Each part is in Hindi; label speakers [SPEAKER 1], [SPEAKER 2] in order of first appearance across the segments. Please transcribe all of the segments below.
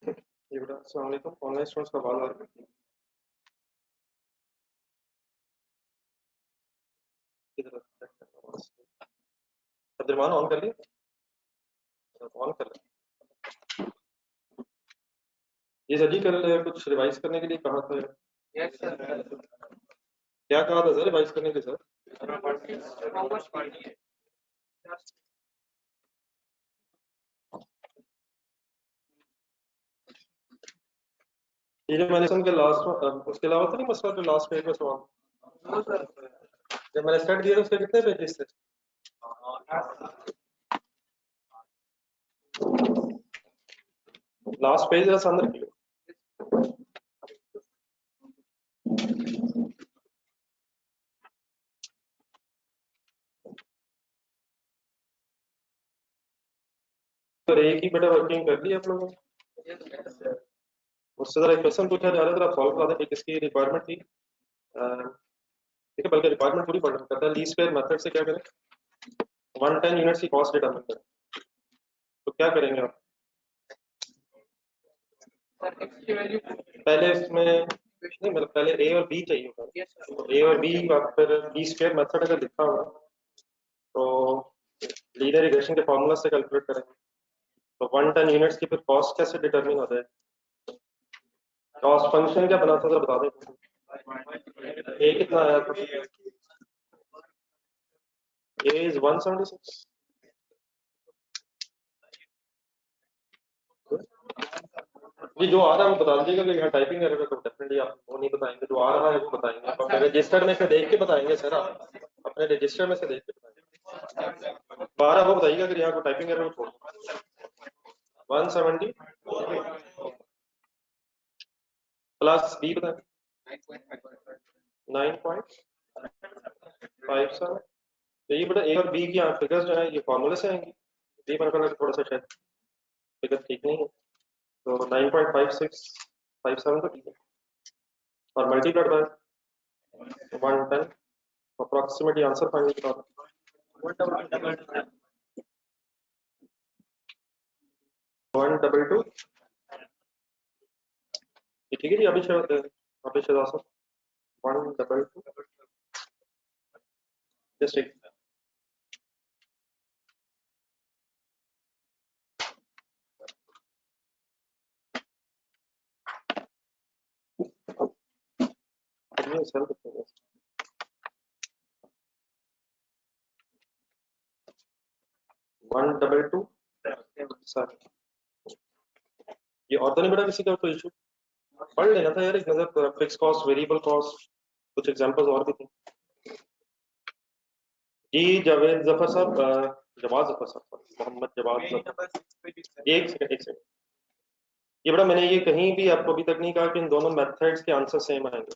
[SPEAKER 1] ये बेटा अस्सलाम वालेकुम, ऑनलाइन स्टूडेंट्स का कॉल आ रहा है। किधर अब्दुलरहमान ऑन कर लिया? ऑन कर लिया। ये सर जी कल कुछ रिवाइज करने के लिए कहा था।
[SPEAKER 2] Yes sir.
[SPEAKER 1] क्या कहा था सर रिवाइज करने के लिए सर? ये जो मैंने के लास्ट उसके अलावा तो नहीं मसला जो लास्ट पेज में सवाल जब मैंने स्टार्ट किया उसके कितने पेजेस थे? लास्ट पेज जरा सामने रखिए। तो एक ही बेटा वर्किंग कर ली आप लोगों ने? उससे जरा एक क्वेश्चन पूछा जा रहा था, आप सॉल्व करा दें। एक इसकी रिक्वायरमेंट थी, ठीक है, बल्कि रिक्वायरमेंट पूरी पढ़ना करता है। लीस्ट स्क्वायर मेथड से क्या करें? 110 यूनिट्स की कॉस्ट डिटरमाइन करें। तो क्या करेंगे आप? पहले इसमें नहीं, मतलब पहले ए और बी चाहिए होगा। तो ए और बी आप फिर बी स्क्वायर मेथड अगर लिखा होगा तो लीनियर रिग्रेशन के फार्मूला से कैलकुलेट करेंगे। तो 110 यूनिट्स की फिर कॉस्ट कैसे डिटरमिन होता है? कॉस्ट फंक्शन क्या बना था जरा बता दें। ए कितना आया था? ए इज 176। जी जो आ रहा है वो बता दीजिएगा कि यहाँ टाइपिंग एरर है, तो डेफिनेटली आप वो नहीं बताएंगे, जो आ रहा है वो बताएंगे। आप अपने रजिस्टर में से देख के बताएंगे सर, आप अपने रजिस्टर में से देख के बताएंगे। 12 वो बताइएगा कि यहाँ को टाइपिंग एरर छोड़ 170 प्लस बी बताएं 9.57। तो ये बेटा ए और बी की यहाँ फिगर्स जो है ये फॉर्मूले से आएंगी। बी पर थोड़ा सा शायद फिगर ठीक नहीं है, तो 9.5657 तो ठीक है, और multiplied by 110 approximately answer find करा 122। ठीक है जी, अभी शायद 122 जस्ट एक सर 122 सर। ये और तो नहीं बेटा किसी का कोई इशू? पढ़ लेना था यार एक नजर, फिक्स कॉस्ट, वेरिएबल कॉस्ट, कुछ एग्जांपल्स और भी थे। जी जावेद जफर साहब, जवाद जफर साहब, मोहम्मद जवाद जफर। एक सेकंड एक सेकंड। ये बड़ा मैंने ये कहीं भी आपको अभी तक नहीं कहा कि इन दोनों मेथड्स के आंसर सेम आएंगे।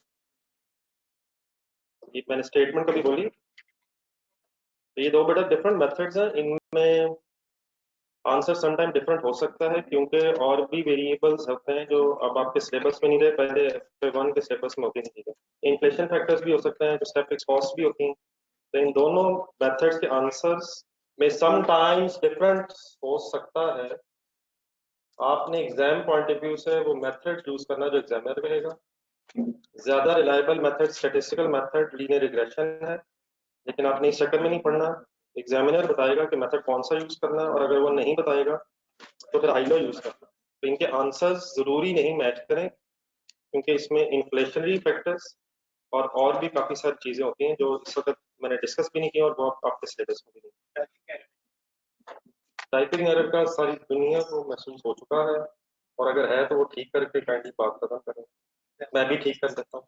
[SPEAKER 1] ये मैंने स्टेटमेंट कभी बोली? तो ये दो बेटा डिफरेंट मेथड्स हैं, इनमें आंसर समटाइम डिफरेंट हो सकता है क्योंकि और भी वेरिएबल्स होते हैं जो अब आपके सिलेबस में नहीं रहे, पहले F1 के सिलेबस में होते नहीं थे। इन्फ्लेशन फैक्टर्स भी हो सकते हैं, जो स्टेप फिक्स कॉस्ट भी होती हैं। तो इन दोनों मेथड्स के आंसर्स में समटाइम्स डिफरेंट हो सकता है। आपने एग्जाम पॉइंट ऑफ व्यू से वो मेथड चूज करना जो एग्जामिनर कहेगा। ज्यादा reliable method statistical method linear regression है, लेकिन आपने इस चक्कर में नहीं पढ़ना। एग्जामिनर बताएगा कि मेथड कौन सा यूज करना है, और अगर वो नहीं बताएगा तो फिर हाइलो यूज करना। तो इनके आंसर्स जरूरी नहीं मैच करें, क्योंकि इसमें इन्फ्लेशनरी फैक्टर्स और भी काफी सारी चीजें होती हैं जो इस वक्त मैंने डिस्कस भी नहीं की और वो आपके सिलेबस में भी नहीं। टाइपिंग एरर का सारी दुनिया को महसूस हो चुका है, और अगर है तो वो ठीक करके काइंडली बात खत्म करें। मैं भी ठीक कर देता हूँ,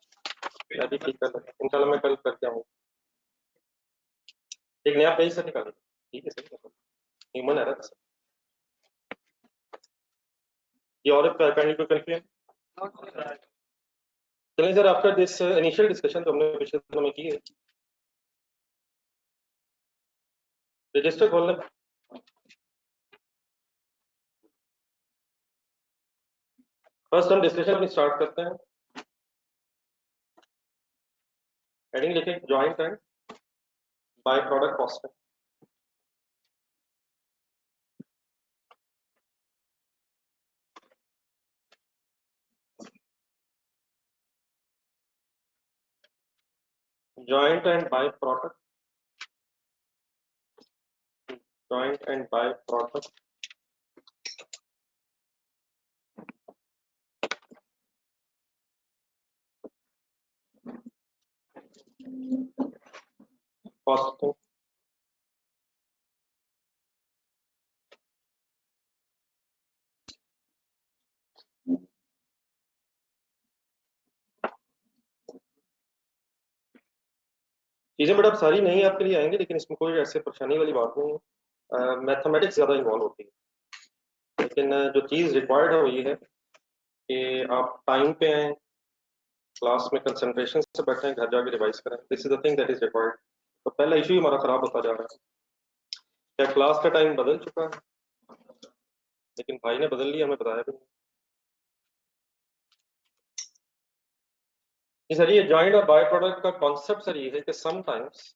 [SPEAKER 1] मैं भी ठीक कर देता हूँ इंशाल्लाह, मैं कल करके आऊँगा। एक नया पेज से निकालें, ठीक है सर, ह्यूमन एरर सर। ये और काइंडली टू कंफर्म। चलिए sir, after this initial discussion तो हमने पिछले दिनों में की है, रजिस्टर खोल लें। फर्स्ट हम डिस्कशन अपनी स्टार्ट करते हैं। हेडिंग लिखें joint and by product cost. joint and byproduct, joint and byproduct. Costing. चीजें बेटा सारी नहीं आपके लिए आएंगी, लेकिन इसमें कोई ऐसे परेशानी वाली बात नहीं है। मैथमेटिक्स ज्यादा इन्वॉल्व होती है, लेकिन जो चीज रिक्वायर्ड है वो ये है कि आप टाइम पे आए, क्लास में कंसंट्रेशन से बैठे, घर जाके रिवाइज करें। This is the thing that is required. तो पहला इशू ही हमारा खराब होता जा रहा है। क्या क्लास का टाइम बदल चुका है? लेकिन भाई ने बदल लिया, हमें बताया भी नहीं। सर ये जॉइंट और बाय प्रोडक्ट का कॉन्सेप्ट सर ये है कि समटाइम्स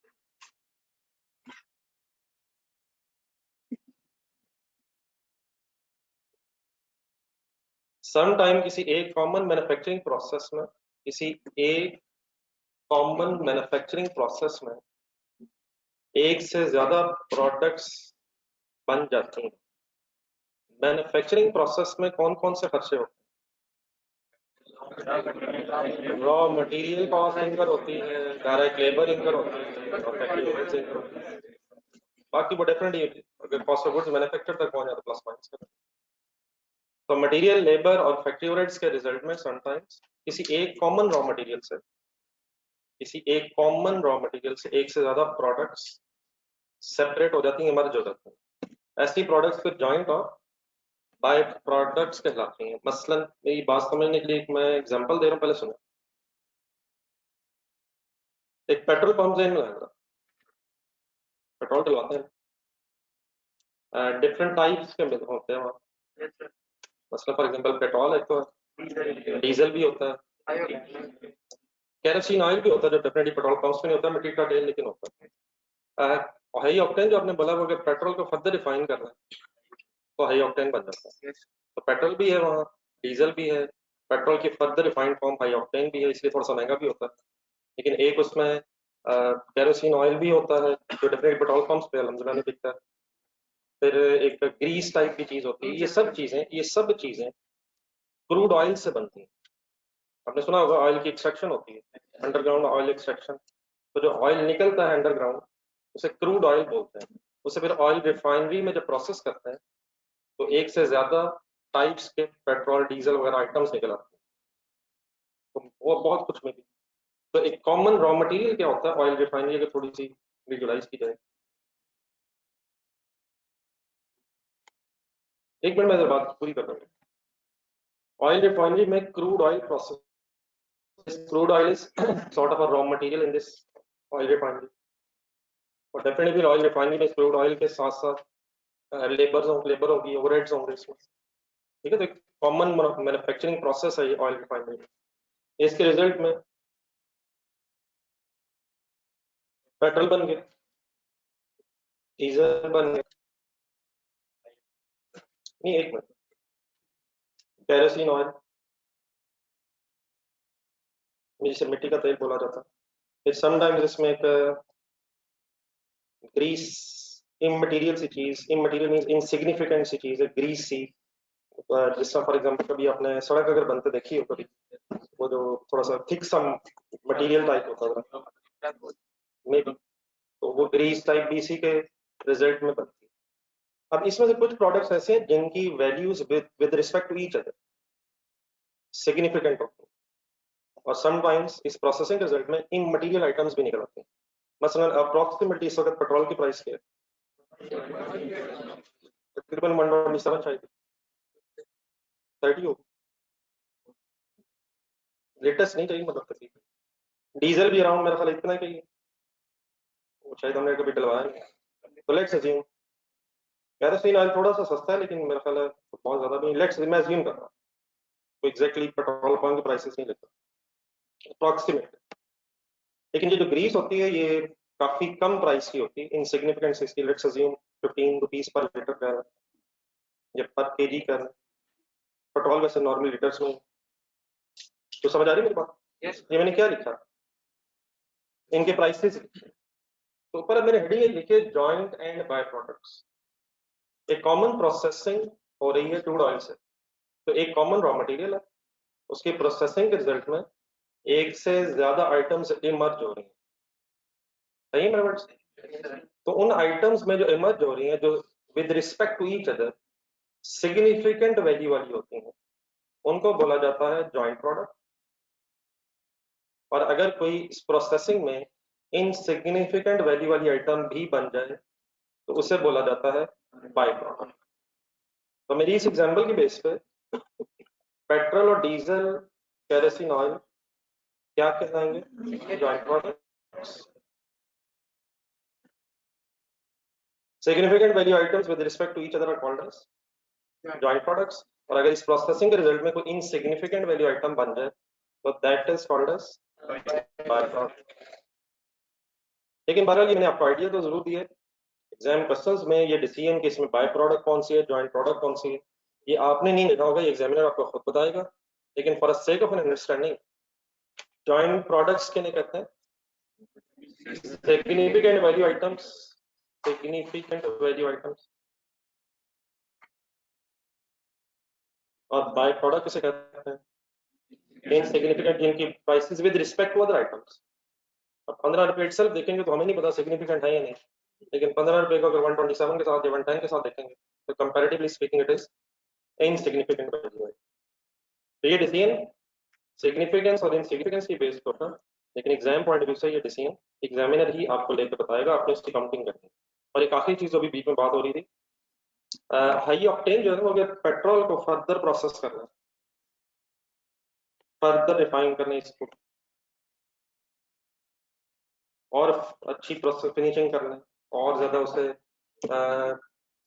[SPEAKER 1] किसी एक कॉमन मैन्युफैक्चरिंग प्रोसेस में, किसी एक कॉमन मैन्युफैक्चरिंग प्रोसेस में एक से ज्यादा प्रोडक्ट्स बन जाती हैं। मैन्युफैक्चरिंग प्रोसेस में कौन कौन से खर्चे होते हैं? रॉ मटेरियल कॉस्ट इनकर होती है, डायरेक्ट लेबर इनकर होती है, और फैक्ट्री ओवरहेड्स इनकर होती है। बाकी वो डेफिनेटली अगर कॉस्ट ऑफ गुड्स मैन्युफैक्चर तक पहुंच जाए तो प्लस माइनस कर। तो मटेरियल, लेबर और फैक्ट्री ओवरहेड्स के रिजल्ट में समटाइम्स किसी एक कॉमन रॉ मटेरियल से, किसी एक कॉमन रॉ मटेरियल से एक से ज्यादा प्रोडक्ट्स सेपरेट हो जाती हैं, मर्ज हो जाती हैं। ऐसी प्रोडक्ट्स फिर जॉइंट और बाय प्रोडक्ट्स कहलाती हैं। मसलन मेरी बात समझने के लिए एक मैं एग्जांपल दे रहा हूँ, पहले सुनो। एक पेट्रोल पंप से पेट्रोल डलवाते हैं, डिफरेंट टाइप्स के होते हैं वहाँ। मसलन फॉर एग्जांपल पेट्रोल है तो डीजल भी होता है, केरोसिन ऑयल भी होता है जो डेफिनेटली पेट्रोल पंप्स में नहीं होता, मिट्टी का तेल लेकिन होता है। हाई ऑक्टेन जो आपने बोला, वो अगर पेट्रोल को फर्दर रिफाइन करना है तो हाई ऑक्टेन बन जाता है। तो पेट्रोल भी है वहाँ, डीजल भी है, पेट्रोल की further refined form high octane भी है, इसलिए थोड़ा सा महंगा भी होता है। लेकिन एक उसमें केरोसिन ऑयल भी होता है जो डेफिनेटली पेट्रोल पंप्स पे अलहमदुलिल्लाह नहीं बिकता है। फिर एक ग्रीस टाइप की चीज होती है। ये सब चीजें क्रूड ऑयल से बनती हैं। आपने सुना होगा ऑयल की एक्सट्रैक्शन होती है, अंडरग्राउंड ऑयल एक्सट्रैक्शन। तो जो ऑयल निकलता है अंडरग्राउंड उसे क्रूड ऑयल बोलते हैं। उसे फिर ऑयल रिफाइनरी में जब प्रोसेस करते हैं तो एक से ज्यादा टाइप्स के पेट्रोल डीजल वगैरह आइटम्स निकल आते हैं। तो वो बहुत कुछ में भी। तो एक कॉमन रॉ मटेरियल क्या होता है ऑयल रिफाइनरी, अगर थोड़ी सी विजुलाइज की जाए। एक मिनट में बात पूरी कर दूंगा। ऑयल रिफाइनरी में crude oil process, crude oil is sort of a raw material in this oil refinery, और डेफिनेटली ऑयल रिफाइनरी में क्रूड ऑयल के साथ साथ लेबर होगी, ओवरहेड्स होंगे इसमें। ठीक है, तो कॉमन मैन्युफैक्चरिंग प्रोसेस है ये ऑयल रिफाइनरी में। इसके रिजल्ट में पेट्रोल बन गया, डीजल बन गया, नहीं एक मिनट, केरोसिन ऑयल जिसे मिट्टी का तेल बोला जाता है। फिर समटाइम्स इसमें एक ग्रीस, इमटेरियल सी चीज, इमटेरियल मींस इनसिग्निफिकेंट सी चीज है, ग्रीस सी। जिस तरह फॉर एग्जांपल कभी आपने सड़क अगर बनते देखी हो कभी, वो जो थोड़ा सा थिक सा मटेरियल टाइप होता है मे बी, तो वो ग्रीस टाइप भी इसी के रिजल्ट में बनती है। अब इसमें से कुछ प्रोडक्ट्स ऐसे हैं जिनकी values with respect to each other significant होती है, और समटाइम्स इस प्रोसेसिंग रिजल्ट में इमटेरियल आइटम्स भी निकल आते हैं। मसलन अप्रोक्सीमेटली इस वक्त पेट्रोल की प्राइस क्या है? तकरीबन 127 शायद 30 हो, लेटेस्ट नहीं चाहिए मतलब तकरीबन। डीजल भी अराउंड मेरा ख्याल इतना ही चाहिए, वो शायद हमने कभी डलवाया नहीं। तो लेट्स अज्यूम केरोसिन ऑयल थोड़ा सा सस्ता है, लेकिन मेरा ख्याल है बहुत ज्यादा नहीं। लेट्स मैं अज्यूम कर रहा हूँ, तो एग्जैक्टली पेट्रोल पंप के प्राइसेस नहीं लेता, अप्रोक्सीमेट। लेकिन ये जो ग्रीस होती है ये काफी कम प्राइस की होती है, इनसिग्निफिकेंट इसकी। Let's assume 15 rupees per litre का है या पर केजी का है। पेट्रोल वैसे नॉर्मल लीटर्स में। तो समझ आ रही है मेरी बात? ये मैंने क्या लिखा, इनके प्राइसेस। तो ऊपर मेरे हेडिंग लिखे जॉइंट एंड बाय प्रोडक्ट्स। एक कॉमन प्रोसेसिंग हो रही है क्रूड ऑयल से, तो एक कॉमन रॉ मटेरियल है, उसकी प्रोसेसिंग के रिजल्ट में एक से ज्यादा आइटम्स इमर्ज हो रही हैं। सही है मेरे वर्ड्स? तो उन आइटम्स में जो इमर्ज हो रही हैं, जो with respect to each other significant value वाली होती हैं, उनको बोला जाता है जॉइंट प्रोडक्ट। और अगर कोई इस प्रोसेसिंग में इनसिग्निफिकेंट वैल्यू वाली आइटम भी बन जाए तो उसे बोला जाता है बाय प्रोडक्ट। तो मेरी इस एग्जांपल की बेस पे पेट्रोल और डीजल, केरोसिन ऑयल क्या कहलाएंगे? Joint products. Significant value items with respect to each other are called as joint products. और अगर इस प्रोसेसिंग के रिजल्ट में कोई इनसिग्निफिकेंट वैल्यू आइटम बन जाए तो that is called as by product. लेकिन बहरहाल ये मैंने आपको आइडिया तो जरूर दिया। एग्जाम क्वेश्चंस में ये डिसीजन कि इसमें बाय प्रोडक्ट कौन सी है, जॉइंट प्रोडक्ट कौन सी है, ये आपने नहीं लिखा होगा, ये एग्जामिनर आपको खुद बताएगा। लेकिन for sake of an understanding, joint products किन्हें कहते हैं? Significant value items, significant value items. और बाय प्रोडक्ट किसे कहते हैं? इनसिग्निफिकेंट, जिनकी prices with respect to other items. अब 15 रुपए इटसेल्फ देखेंगे तो हमें नहीं पता सिग्निफिकेंट है या नहीं, लेकिन 15 रुपए को अगर 127 के साथ या 110 के साथ देखेंगे तो comparatively speaking it is insignificant value है। तो ये डिसीजन सिग्निफिकेंस और इनसिग्निफिकेंस की बेस पर था, लेकिन एग्जाम पॉइंट ऑफ व्यू से ये डिसीजन एग्जामिनर ही आपको लेकर बताएगा, आपने उसकी काउंटिंग करनी है। और एक आखिरी चीज जो अभी बीच में बात हो रही थी, हाई ऑक्टेन जो है वो पेट्रोल को फर्दर प्रोसेस करना है, फर्दर रिफाइन करना है इसको, और अच्छी प्रोसेस फिनिशिंग करना है, और ज्यादा उसे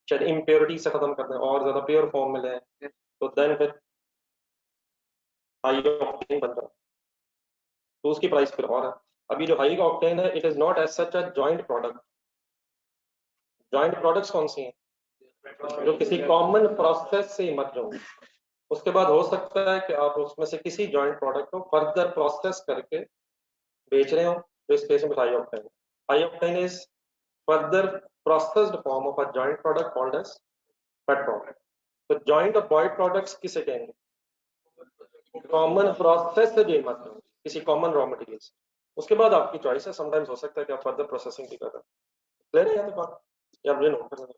[SPEAKER 1] शायद इम्प्योरिटी से खत्म करना है, और ज्यादा प्योर फॉर्म में ले, तो देन फिर हाई ऑक्टेन बन रहा है, तो उसकी प्राइस फिर और है। अभी जो हाई ऑक्टेन है it is not as such a joint product. Joint products कौन सी हैं? जो किसी कॉमन प्रोसेस से इमर्ज हो। उसके बाद हो सकता है कि आप उसमें से किसी जॉइंट प्रोडक्ट को फर्दर प्रोसेस करके बेच रहे हो, तो इस केस में high octane. High octane is further processed form of a joint product called as petrol. तो जॉइंट और बॉय प्रोडक्ट्स किसे कहेंगे? कॉमन प्रोसेस से जो इमर्ज हो किसी कॉमन रॉ मटेरियल से। उसके बाद आपकी चॉइस है, समटाइम्स हो सकता है कि आप फर्दर प्रोसेसिंग भी कर रहे हैं। क्लियर है यहाँ तक बात, या मुझे नोट करना है?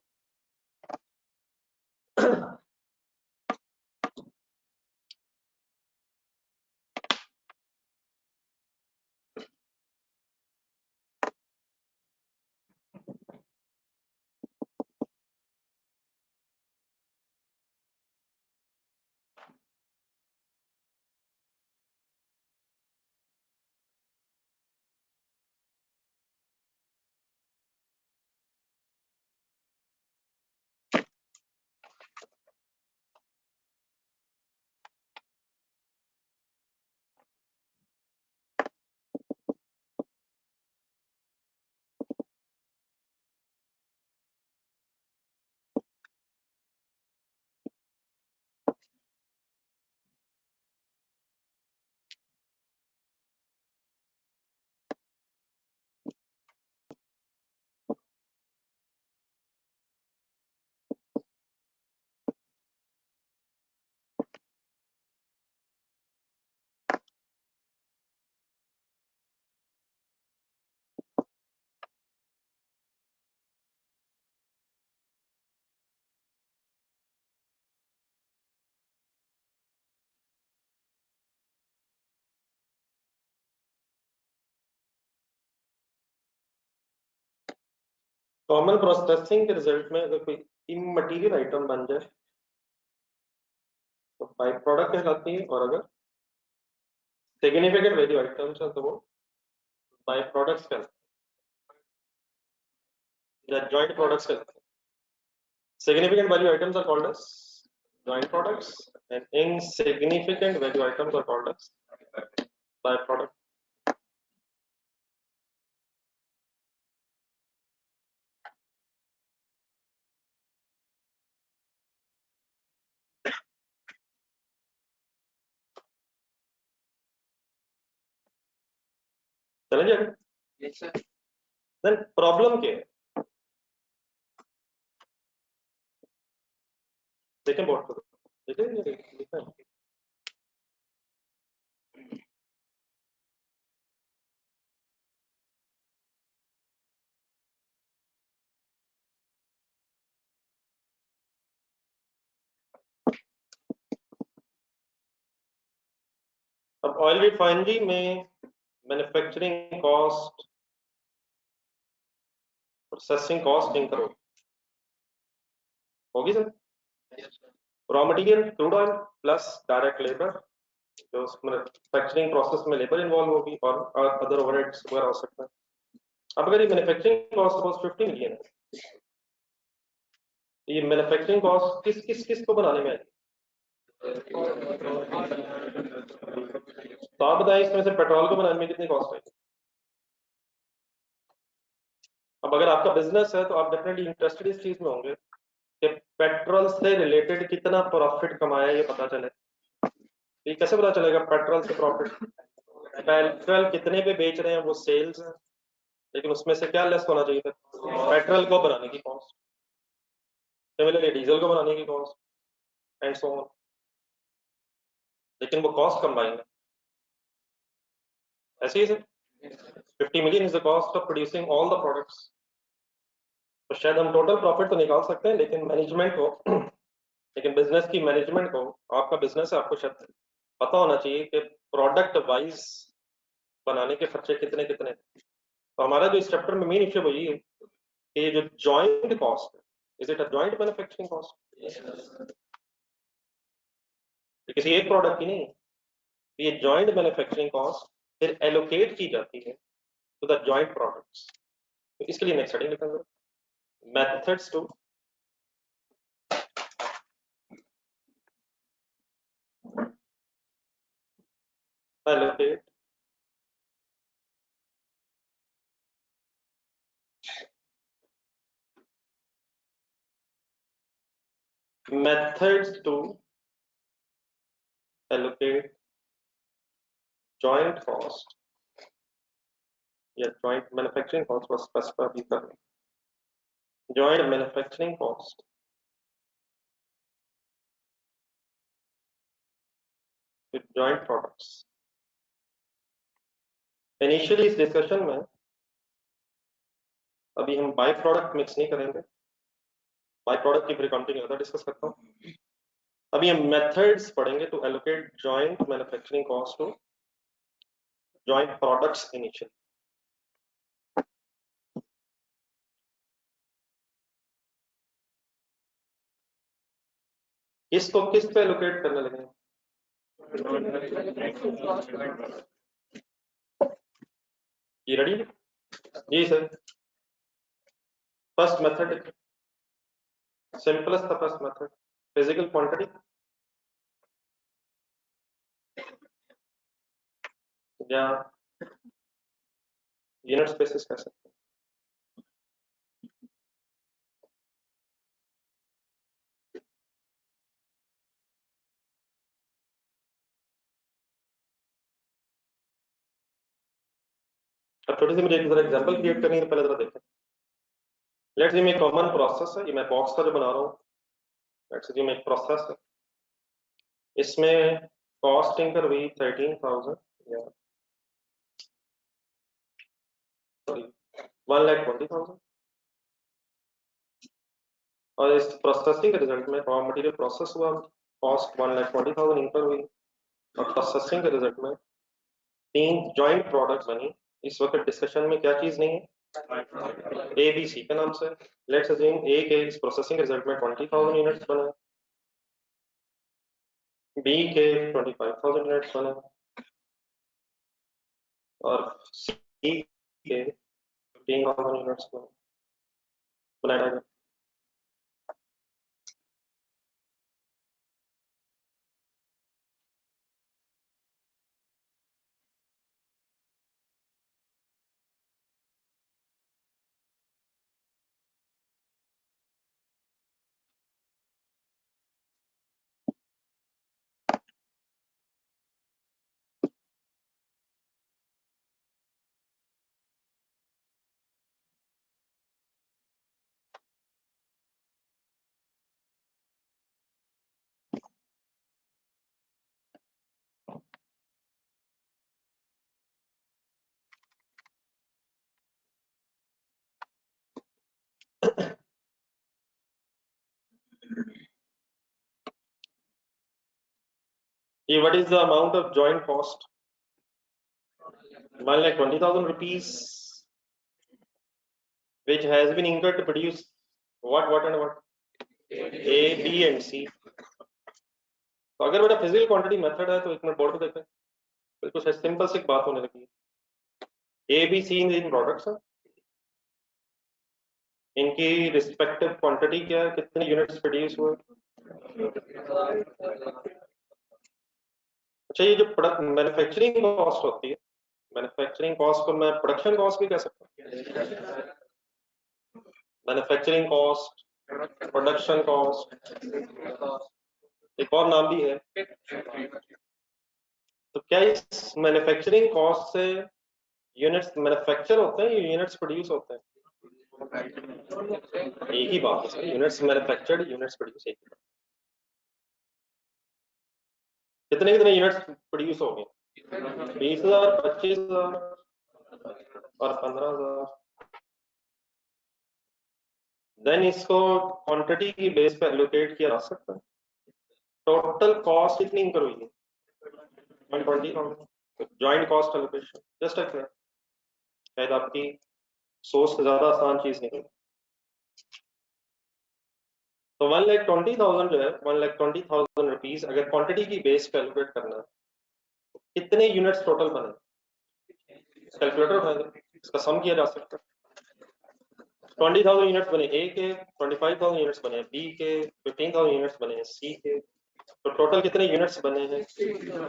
[SPEAKER 1] कॉमन प्रोसेसिंग के रिजल्ट में अगर कोई इमटेरियल आइटम बन जाए तो बाई प्रोडक्ट कहलाती है, और अगर सिग्निफिकेंट वैल्यू आइटम्स है तो वो बाई प्रोडक्ट्स कहलाते हैं, या जॉइंट प्रोडक्ट्स कहलाते हैं। Significant value items are called as joint products and insignificant value items are called as by product. चलेंगे? देन प्रॉब्लम क्या है, देखें बोर्ड पर, ठीक है ये लिखा है। अब ऑयल रिफाइनरी में manufacturing cost, processing cost incur होगी sir. Raw material crude oil plus direct labour, जो मैन्युफैक्चरिंग प्रोसेस में लेबर इन्वॉल्व होगी, और अदर ओवरहेड्स वगैरह हो सकता है। अब अगर ये मैन्युफैक्चरिंग कॉस्ट सपोज 50 मिलियन है, ये मैन्युफैक्चरिंग कॉस्ट किस किस किस को बनाने में आएगी? तो आप बताएं इसमें से पेट्रोल को बनाने में कितनी कॉस्ट आएगी? अब अगर आपका बिजनेस है तो आप डेफिनेटली इंटरेस्टेड इस चीज में होंगे कि पेट्रोल से रिलेटेड कितना प्रॉफिट कमाया ये पता चले। ये कैसे पता चलेगा पेट्रोल से प्रॉफिट? पेट्रोल कितने पे बेच रहे हैं वो सेल्स है, लेकिन उसमें से क्या लेस होना चाहिए? पेट्रोल को बनाने की कॉस्ट, सिमिलरली डीजल को बनाने की कॉस्ट एंड सो ऑन, लेकिन वो कॉस्ट कंबाइंड है। ऐसे ही 50 million is the cost of producing all the products. तो शायद हम टोटल प्रॉफिट तो निकाल सकते हैं, लेकिन मैनेजमेंट को लेकिन बिजनेस की मैनेजमेंट को, आपका बिजनेस है, आपको शायद पता होना चाहिए कि प्रोडक्ट वाइज बनाने के खर्चे कितने कितने। तो हमारा जो इस चैप्टर में मेन इश्यू वही है कि ये जो जॉइंट कॉस्ट है, is it a joint manufacturing cost? किसी एक प्रोडक्ट की नहीं, ये जॉइंट मैन्युफैक्चरिंग कॉस्ट फिर एलोकेट की जाती है टू द जॉइंट प्रोडक्ट्स। तो इसके लिए नेक्स्ट हेडिंग लिखा methods to allocate methods to allocate joint cost या joint manufacturing cost was specify भी करना, joint manufacturing cost with joint products। Initially इस डिस्कशन में अभी हम बाय प्रोडक्ट मिक्स नहीं करेंगे, बाय प्रोडक्ट की फिर काउंटिंग ज्यादा डिस्कस करता हूँ। अभी हम मेथड्स पढ़ेंगे to allocate joint manufacturing cost to joint products initially. किसको किस पे एलोकेट करने लगे? ये रेडी? जी sir. First method, simplest the first method, physical quantity या यूनिट स्पेसिस कह सकते हैं। अब छोटी सी मुझे एक एग्जांपल क्रिएट करनी है, पहले जरा देखें। लेट्स से मैं कॉमन प्रोसेस है, ये मैं बॉक्स का जो बना रहा हूँ, लेट्स से मैं एक प्रोसेस है, इसमें कॉस्ट इंकर हुई 13,000 या सॉरी 1,20,000, और इस प्रोसेसिंग के रिजल्ट में रॉ मटेरियल प्रोसेस हुआ, कॉस्ट 1,20,000 इंकर हुई, और प्रोसेसिंग के रिजल्ट में 3 जॉइंट प्रोडक्ट बनी। इस वक्त डिस्कशन में क्या चीज नहीं है? ए बी सी के नाम से। लेट्स अज्यूम ए के इस प्रोसेसिंग रिजल्ट में 20,000 यूनिट्स बने, बी के 25,000 यूनिट्स बने, और सी के 15,000 यूनिट्स बनाया गया। ये what is the amount of joint cost? 1,20,000 rupees which has been incurred to produce what and what? A, B and C. तो अगर बेटा फिजिकल क्वांटिटी मेथड है तो एक मिनट बोर्ड पे देखें, बिल्कुल सिंपल सी बात होने लगी है। ए बी सी इन प्रोडक्ट्स हैं, इनकी रिस्पेक्टिव क्वांटिटी क्या है, कितने यूनिट्स प्रोड्यूस हुए। अच्छा, ये जो प्रोडक्ट मैन्युफैक्चरिंग कॉस्ट होती है, मैन्युफैक्चरिंग कॉस्ट को मैं प्रोडक्शन कॉस्ट भी कह सकता हूँ। मैन्युफैक्चरिंग कॉस्ट, प्रोडक्शन कॉस्ट, एक और नाम भी है। तो क्या इस मैन्युफैक्चरिंग कॉस्ट से यूनिट्स मैन्युफैक्चर होते हैं या यूनिट्स प्रोड्यूस होते हैं? एक ही बात है, यूनिट्स मैन्युफैक्चर्ड, यूनिट्स प्रोड्यूस एक ही बात। कितने कितने यूनिट्स प्रोड्यूस हो गए? 20,000, 25,000 और 15,000। देन इसको क्वांटिटी की बेस पे एलोकेट किया जा सकता है। टोटल कॉस्ट कितनी इंकर हुई है? 120,000। जॉइंट कॉस्ट एलोकेशन जस्ट एक मिनट, शायद आपकी सोच से ज्यादा आसान चीज नहीं है। तो 1,20,000 जो है, 1,20,000 रुपीज अगर क्वांटिटी की बेस पे एलोकेट करना है, तो कितने यूनिट्स टोटल बने? कैलकुलेटर उठाएंगे, इसका सम किया जा सकता है। 20,000 यूनिट्स बने ए के, 25,000 यूनिट्स बने बी के, 15,000 यूनिट्स बने सी के, तो टोटल कितने यूनिट्स बने हैं?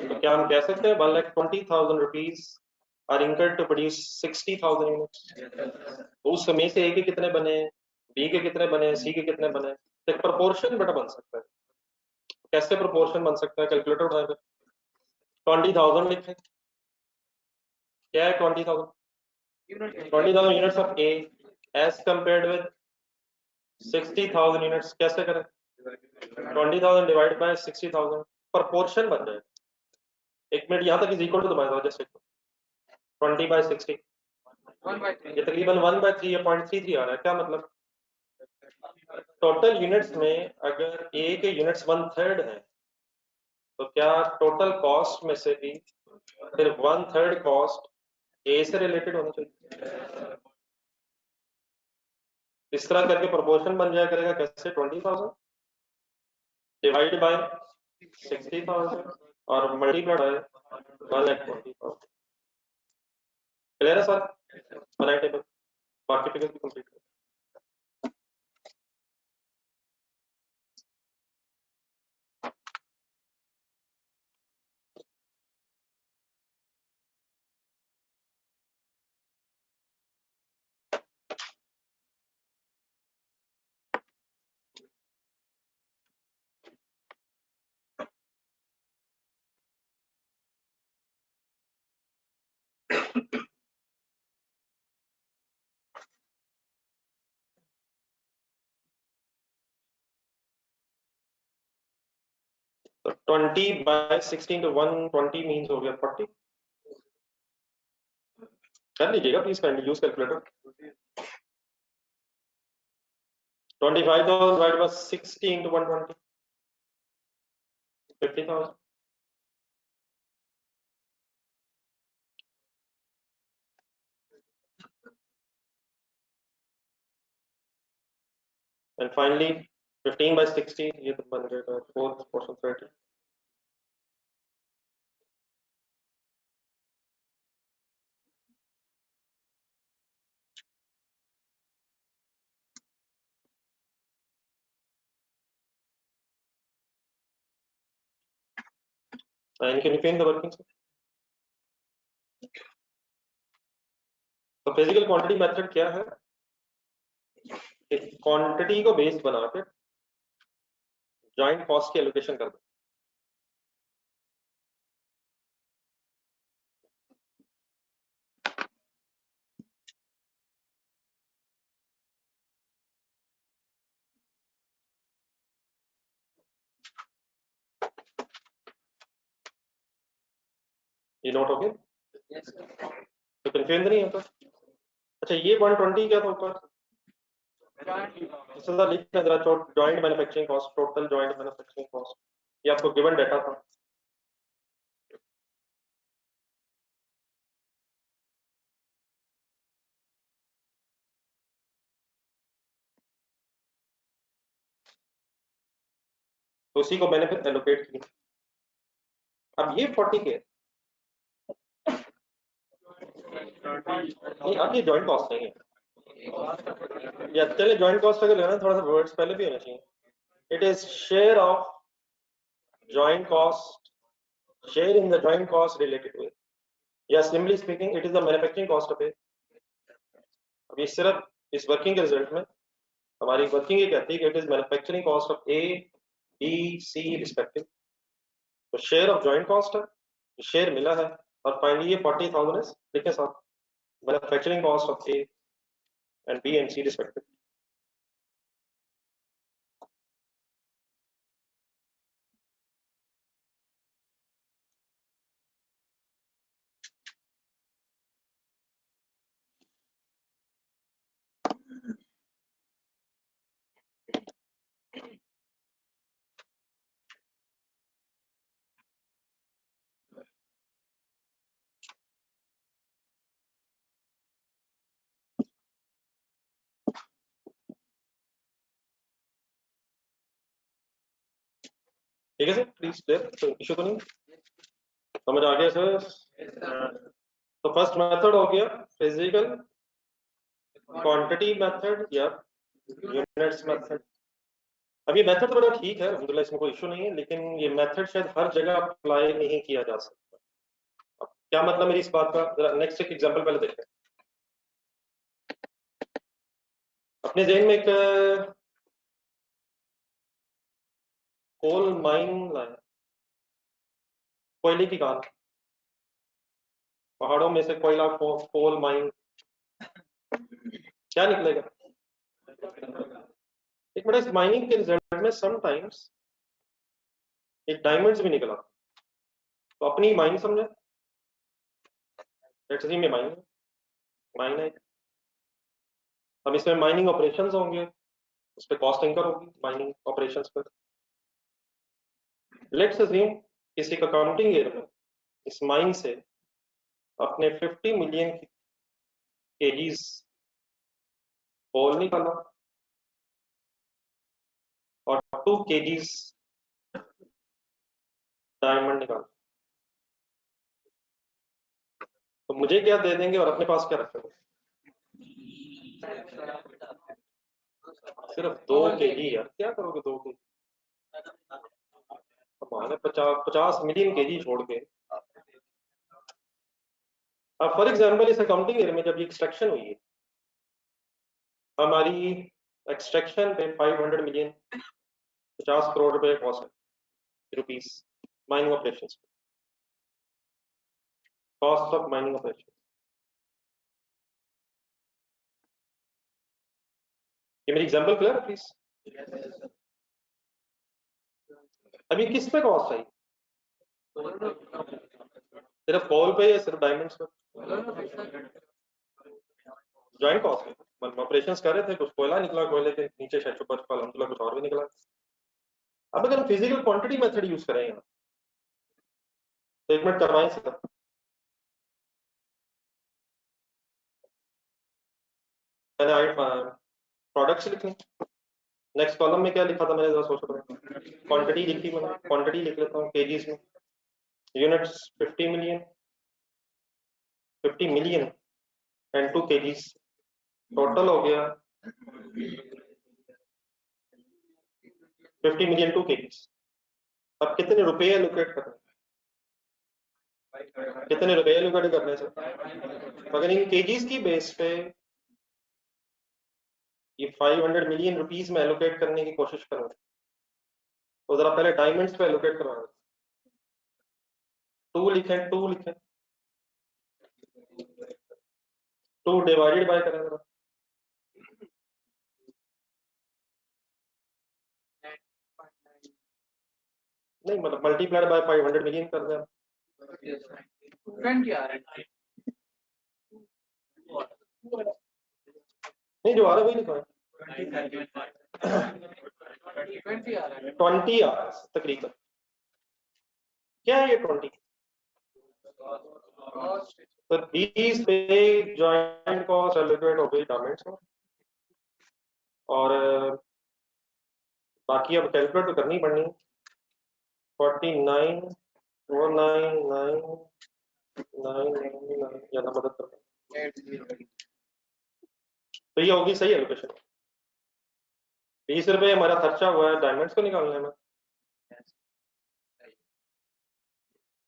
[SPEAKER 1] तो क्या हम कह सकते हैं 1,20,000 rupees are incurred to produce 60,000 units. तो उस समय से ए के कितने बने, बी के कितने बने, सी के कितने बने? तो एक प्रोपोर्शन बेटा बन सकता है। कैसे प्रोपोर्शन बन सकता है? कैलकुलेटर उठाएंगे, 20,000 लिखें। क्या है 20,000? 20,000 units of A as compared with 60,000 units. कैसे करें? 20,000 डिवाइड बाय 60,000, प्रोपोर्शन बन जाए। एक मिनट, यहां तक इज इक्वल टू दबाएगा, जस्ट 20 बाय 60, ये तकरीबन 1/3 या 0.33 आ रहा है। क्या मतलब? टोटल यूनिट्स में अगर ए के यूनिट्स 1/3 है, तो क्या टोटल कॉस्ट में से भी फिर 1/3 कॉस्ट ए से रिलेटेड होना चाहिए? इस तरह करके प्रोपोर्शन बन जाया करेगा। कैसे? 20,000 डिवाइड बाय 60,000 और मल्टीप्लाइड बाय 1,20,000। क्लियर है सर? बनाए टेबल, बाकी फिगर भी कंप्लीट कर। तो 20 बाय 16 तो 120 मीन्स हो गया 40। कर लीजिएगा please, kindly use calculator. 25,000 divide by 60 into 120, 50,000। And finally 15 by 60, ये तो बन जाएगा fourth portion 30। And can you fill the working? तो फिजिकल क्वांटिटी मेथड क्या है? क्वांटिटी को बेस बना के जॉइंट कॉस्ट की एलोकेशन कर दो। ये नोट हो गया? तो कंफ्यूजन नहीं होता? अच्छा, ये 120 क्या था ऊपर? इससे लिख लें जरा, joint manufacturing cost, total joint manufacturing cost, ये आपको गिवन डाटा था। तो उसी को मैंने फिर एलोकेट किया। अब ये 40 के नहीं, अब ये जॉइंट कॉस्ट नहीं है। या चले जॉइंट कॉस्ट अगर लेना, थोड़ा सा वर्ड्स पहले भी होना चाहिए। It is share of joint cost, share in the joint cost related to it, या simply speaking it is the manufacturing cost of it. अब ये सिर्फ इस वर्किंग के रिजल्ट में हमारी वर्किंग ये कहती है कि it is manufacturing cost of A B C respective. तो शेयर ऑफ जॉइंट कॉस्ट है, शेयर मिला है, और फाइनली ये 40,000 है, लिखे साथ manufacturing cost of A and B and C respective. ठीक है सर, प्लीज क्लियर, तो इशू तो नहीं, समझ आ गया सर? तो फर्स्ट मेथड हो गया फिजिकल क्वांटिटी मेथड या यूनिट्स मेथड। अब ये मेथड तो बड़ा ठीक है, अल्हम्दुलिल्लाह इसमें कोई इशू नहीं है, लेकिन ये मेथड शायद हर जगह अप्लाई नहीं किया जा सकता। अब क्या मतलब मेरी इस बात का, जरा नेक्स्ट एक एग्जांपल पहले देखें। अपने जहन में एक कोल माइन लाया, कोयले की खान, पहाड़ों में से कोयला, कोल माइन, क्या निकलेगा? एक बड़ा इस माइनिंग के रिजल्ट में समटाइम्स एक डायमंड्स भी निकला, तो अपनी माइन समझे, लेट्स सी में माइन है। अब इसमें माइनिंग ऑपरेशंस होंगे, उस पर कॉस्ट इंकर होगी माइनिंग ऑपरेशंस पर। लेट्स अज्यूम किसी का काउंटिंग ईयर में इस माइन से अपने 50 मिलियन केजीज कोल निकाला और 2 केजीज डायमंड निकाला, तो मुझे क्या दे देंगे और अपने पास क्या रखेंगे? सिर्फ 2 केजी। यार क्या करोगे 2 केजी? हमारे 50 मिलियन केजी छोड़ के। अब फॉर एग्जांपल इस अकाउंटिंग ईयर में जब ये एक्सट्रैक्शन हुई है, हमारी एक्सट्रैक्शन पे 500 मिलियन, 50 करोड़ रुपए कॉस्ट है, rupees, mining operations, cost of mining operation. ये मेरी एग्जांपल क्लियर है प्लीज? अभी किस पे कॉस्ट आई? सिर्फ कोल पे या सिर्फ डायमंड्स पे? जॉइंट कॉस्ट है, ऑपरेशंस कर रहे थे, कुछ कोयला निकला, कोयले के नीचे शायद छुपा छुपा अल्हम्दुलिल्लाह कुछ और भी निकला। अब अगर हम फिजिकल क्वांटिटी मेथड यूज करें यहाँ, तो एक मिनट करवाएं सर। मैंने प्रोडक्ट्स लिखने, नेक्स्ट कॉलम में क्या लिखा था मैंने, जरा सोच रहा हूँ, क्वांटिटी लिखी मैंने, क्वांटिटी लिख लेता हूँ केजीज में, units 50 million, 50 million and 2 KGs, total हो गया 50 मिलियन 2 केजीज। अब कितने रुपए एलोकेट करने, कितने रुपए एलोकेट करने से? अगर इन केजीज की बेस पे ये 500 मिलियन रुपीस में एलोकेट करने की कोशिश करूँ, तो जरा पहले डायमंड्स पे एलोकेट करवा, 2 लिखें, 2 लिखें, 2 डिवाइडेड बाय करें जरा, नहीं मतलब मल्टीप्लाइड बाय 500 मिलियन कर दें। नहीं जो आ रहा है वही लिखा है। 20 आवर्स तकरीबन। क्या है ये 20? तो 20 पे जॉइंट कॉस्ट एलोकेट हो गई डायमंड्स में, और बाकी अब कैलकुलेट तो करनी पड़नी। 49 49999 ज्यादा मदद कर, तो ये होगी सही एलोकेशन। 20 रुपए हमारा खर्चा हुआ है डायमंड्स को निकालने में,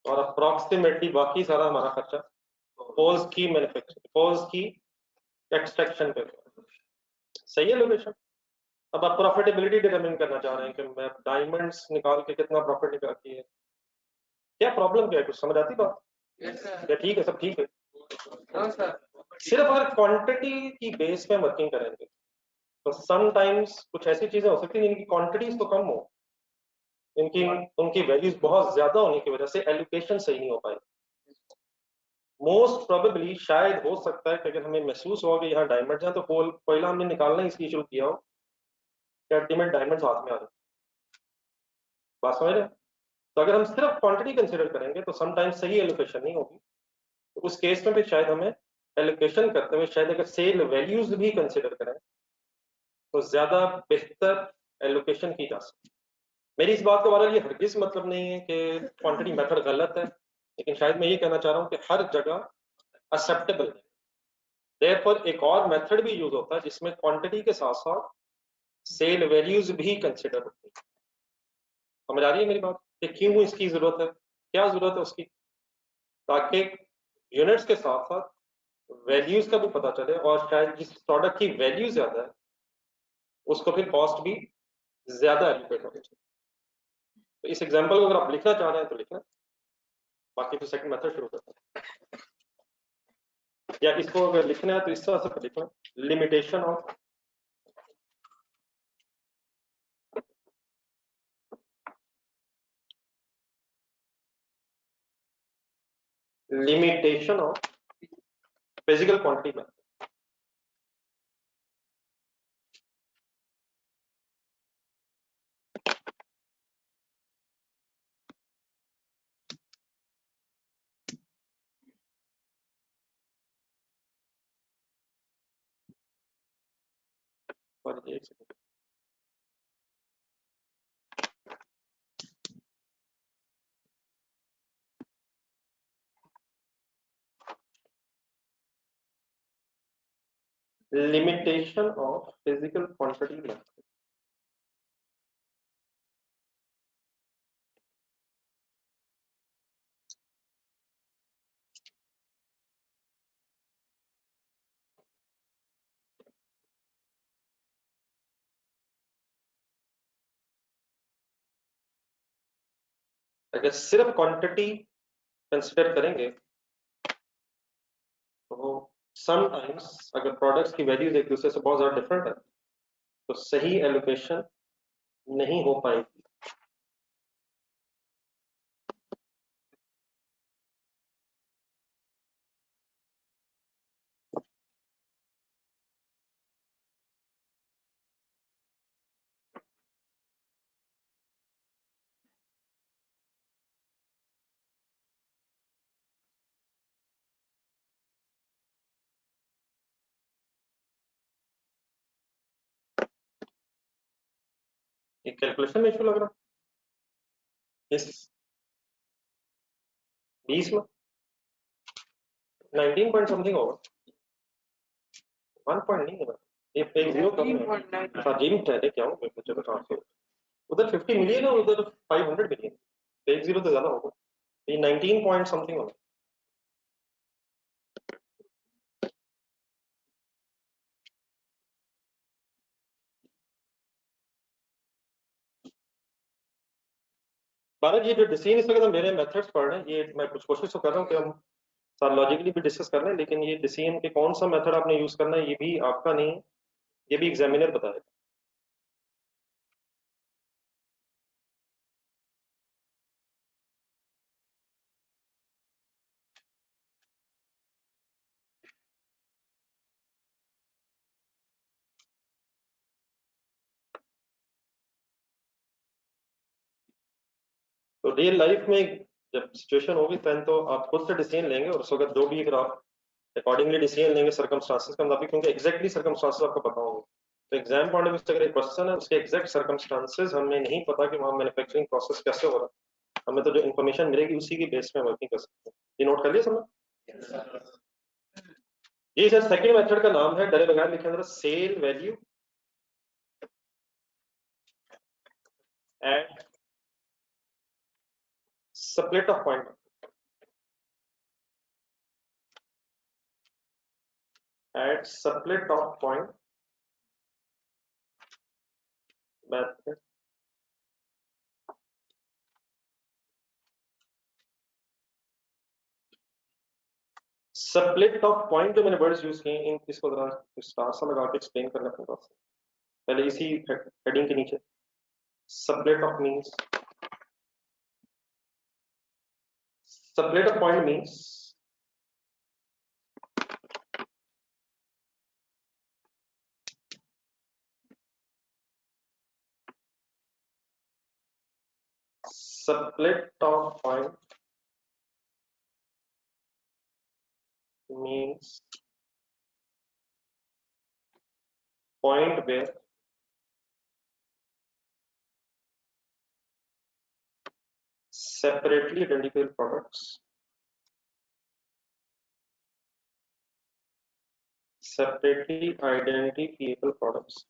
[SPEAKER 1] और अप्रोक्सीमेटली बाकी सारा हमारा खर्चा पोल्स की मैन्युफैक्चरिंग, पोल्स की एक्सट्रैक्शन पे। सही है लोकेशन। अब आप प्रॉफिटेबिलिटी डिटरमिन करना चाह रहे हैं कि मैं डायमंड्स निकाल के कितना प्रॉफिट निकालती है, क्या प्रॉब्लम क्या है, कुछ समझ आती बात? क्या ठीक है, सब ठीक है? सिर्फ अगर क्वांटिटी की बेस पे वर्किंग करेंगे तो समटाइम्स कुछ ऐसी चीजें हो सकती हैं जिनकी क्वांटिटीज तो कम हो, इनकी उनकी वैल्यूज बहुत ज्यादा होने की वजह से एलोकेशन सही नहीं हो पाए। मोस्ट प्रोबेबली शायद हो सकता है कि अगर हमें महसूस हो कि यहाँ डायमंड्स हैं तो कोयला हमने निकालना इसलिए शुरू किया हो कि अल्टीमेट डायमंड्स हाथ में आ रहे। बात समझ रहे हैं? तो अगर हम सिर्फ क्वांटिटी कंसिडर करेंगे तो समटाइम्स सही एलोकेशन नहीं होगी। तो उस केस में भी शायद हमें एलोकेशन करते हुए शायद अगर सेल वैल्यूज भी कंसिडर करें तो ज्यादा बेहतर एलोकेशन की जा सकती है। मेरी इस बात के बारे में ये हरगिज मतलब नहीं है कि क्वांटिटी मेथड गलत है, लेकिन शायद मैं ये कहना चाह रहा हूँ कि हर जगह एक्सेप्टेबल है। देयरफॉर एक और मेथड भी यूज होता है जिसमें क्वांटिटी के साथ साथ सेल वैल्यूज भी कंसिडर होती है। समझ आ रही है मेरी बात कि क्यों इसकी जरूरत है, क्या जरूरत है उसकी, ताकि यूनिट्स के साथ साथ वैल्यूज का भी पता चले, और शायद जिस प्रोडक्ट की वैल्यू ज्यादा है उसको फिर कॉस्ट भी ज्यादा एलोकेट होनी चाहिए। तो इस एग्जांपल को अगर आप लिखना चाह रहे हैं तो लिखना, बाकी तो सेकंड मेथड शुरू करते हैं। या इसको अगर लिखना है तो इस तरह से लिखना, limitation of limitation of physical quantity में। और एक second, limitation of physical quantity में। अगर सिर्फ क्वांटिटी कंसिडर करेंगे तो समटाइम्स अगर प्रोडक्ट्स की वैल्यूज एक दूसरे से बहुत ज्यादा डिफरेंट है तो सही एलोकेशन नहीं हो पाएगी। ये कैलकुलेशन में इशू लग रहा है इस 20 में 19 पॉइंट समथिंग होगा, 1 पॉइंट नहीं है ये पे जीरो कम है। अच्छा जिम ठहरे क्या हूँ मुझे तो ट्रांसफर उधर 50 मिलियन है और उधर 500 मिलियन, एक जीरो तो ज्यादा होगा, ये 19 पॉइंट समथिंग होगा। भारत ये जो डिसीजन इस वक्त हम मेरे मेथड्स पढ़ रहे हैं, ये मैं कुछ कोशिश तो कर रहा हूँ कि हम साथ लॉजिकली भी डिस्कस कर रहे हैं, लेकिन ये डिसीजन के कौन सा मेथड आपने यूज करना है ये भी आपका नहीं है, ये भी एग्जामिनर बताएगा। तो रियल लाइफ में जब सिचुएशन होगी तब तो आप खुद से डिसीजन लेंगे और उस वक्त जो भी आप अकॉर्डिंगली डिसीजन लेंगे सर्कमस्टांसेस के मुताबिक, क्योंकि एग्जैक्टली सर्कमस्टांसेस आपको पता होंगे। तो एग्जाम पॉइंट ऑफ व्यू से अगर एक क्वेश्चन है उसके एग्जैक्ट सर्कमस्टांसेस हमें नहीं पता कि वहाँ मैन्युफैक्चरिंग प्रोसेस कैसे हो रहा है, हमें तो जो इन्फॉर्मेशन मिलेगी उसी की बेस में वर्किंग कर सकते हैं। ये नोट कर लिया समझ। ये सर सेकंड मेथड का नाम है, डरे बगैर लिखे अंदर, sale value at split of point, at split of point method। Split of point जो मैंने वर्ड्स यूज किए इन इसको जरा स्टार सा लगा के एक्सप्लेन करना पड़ेगा पहले इसी हेडिंग के नीचे। Split of means, split of point means split of point means point where separately identifiable products, separately identifiable products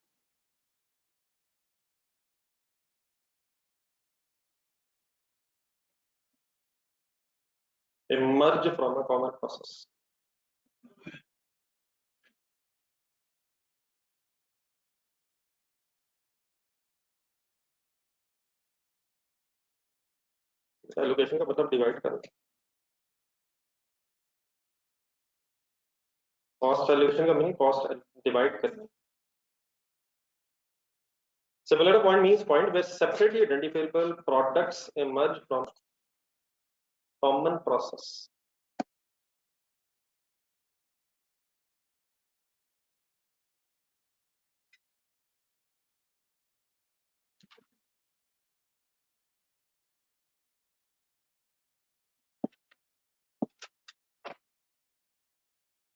[SPEAKER 1] emerge from a common process। Allocation का मतलब डिवाइड करना, कॉस्ट एलोकेशन का मीनिंग कॉस्ट डिवाइड करना। Split of point means point where separately identifiable products emerge from common process।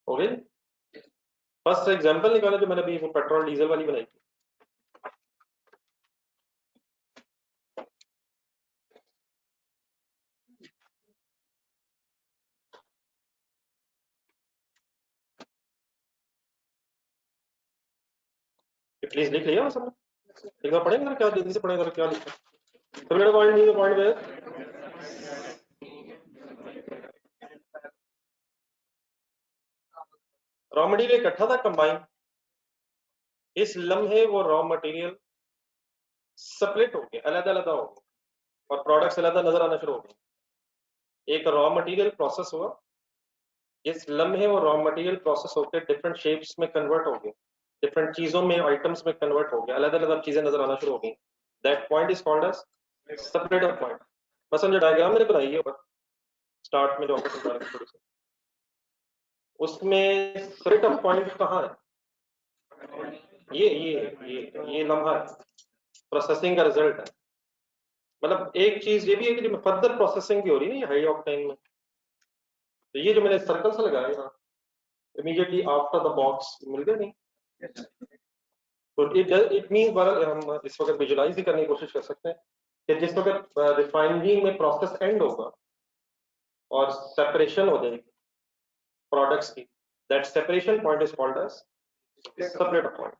[SPEAKER 1] हो गई। फर्स्ट एग्जांपल निकाला जो मैंने अभी वो पेट्रोल डीजल वाली बनाई थी। प्लीज लिख लिया सबने, एक बार पढ़ेंगे क्या, जल्दी से पढ़ेंगे क्या लिखा है। तो पॉइंट नहीं, पॉइंट वेयर रॉ मटेरियल इकट्ठा था कंबाइन, इस लम्हे वो रॉ मटेरियल स्प्लिट हो गया, अलग अलग हो गए और प्रोडक्ट्स अलग नजर आना शुरू हो गए। एक रॉ मटेरियल प्रोसेस हुआ, इस लम्हे वो रॉ मटेरियल प्रोसेस होकर डिफरेंट शेप्स में कन्वर्ट हो गए, डिफरेंट चीजों में आइटम्स में कन्वर्ट हो गया, अलग अलग चीजें नजर आना शुरू हो गई। That point is called as split of point. बस जो डायग्राम मैंने बनाई है ऊपर स्टार्ट में जो आपको समझा रहा थोड़ी सी, उसमें स्प्लिट ऑफ पॉइंट कहाँ है? ये लम्हा है, प्रोसेसिंग का रिजल्ट है। मतलब एक चीज ये भी है कि फर्दर प्रोसेसिंग भी हो रही है ये हाई ऑक्टेन में। तो ये जो मैंने सर्कल से लगाया यहाँ इमीडिएटली आफ्टर द बॉक्स मिल गया नहीं, तो इट मीन हम इस वक्त विजुलाइज भी करने की कोशिश कर सकते हैं कि जिस वक्त रिफाइनरी में प्रोसेस एंड होगा और सेपरेशन हो जाएगी प्रोडक्ट्स की, that separation point is called as split of point.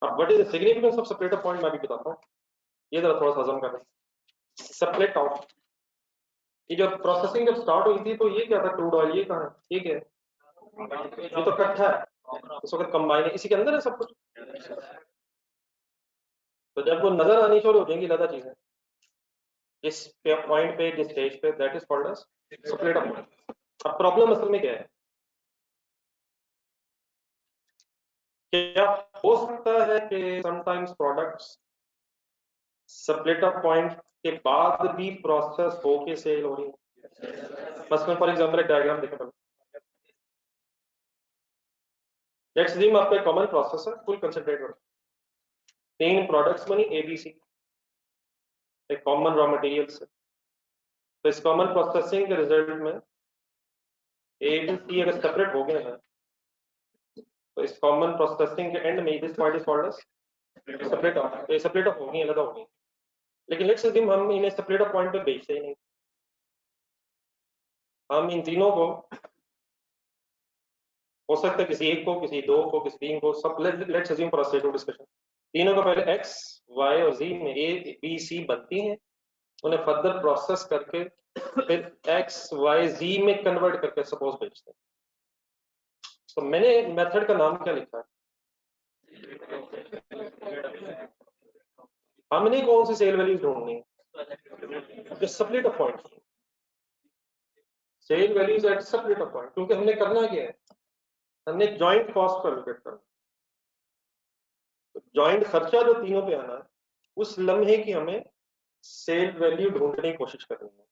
[SPEAKER 1] अब what is the significance of split of point मैं भी बताता हूँ, ये जरा थोड़ा सा हजम करना। स्प्लिट ऑफ, ये जो प्रोसेसिंग जब स्टार्ट हुई थी तो ये क्या था, क्रूड ऑयल, ये कहाँ है, ठीक है, ये तो इकट्ठा है, इस वक्त कंबाइन है, इसी के अंदर है सब कुछ। तो जब वो नजर आनी शुरू हो जाएंगी ज्यादा चीजें इस पॉइंट पे, जिस स्टेज पे, that is called as split of point. अब प्रॉब्लम असल में क्या है, क्या हो सकता है कि sometimes products split of point के बाद भी प्रोसेस होके सेल हो रही है। मसलन फॉर एग्जांपल एक डायग्राम देखें पहले, लेट्स अज्यूम आपका कॉमन प्रोसेस है, फुल कंसंट्रेट करो, 3 प्रोडक्ट्स बनी ABC, एक कॉमन रॉ मटेरियल्स है। तो इस कॉमन प्रोसेसिंग के रिजल्ट में ABC अगर सेपरेट हो गए हैं तो इस कॉमन प्रोसेसिंग के एंड में this point is called as separate of, तो ये सेपरेट ऑफ होगी, अलग होगी। लेकिन लेट्स अज्यूम हम इन्हें सेपरेट ऑफ पॉइंट पे बेचते ही नहीं, हम इन तीनों को, हो सकता है किसी एक को, किसी दो को, किसी तीन को, सब let's assume for sake of discussion तीनों को पहले X, Y और Z में A, B, C बनती हैं, उन्हें फर्दर प्रोसेस करके फिर X, Y, Z में कन्वर्ट करके सपोज बेचते हैं। तो मैंने मेथड का नाम क्या लिखा है? हमने कौन सी सेल वैल्यूज ढूंढनी है? जो split of point, sale values at split of point, क्योंकि हमने करना क्या है, हमने जॉइंट कॉस्ट को एलोकेट करना। जॉइंट खर्चा जो तीनों पे आना है, उस लम्हे की हमें सेल वैल्यू ढूंढने की कोशिश करनी है।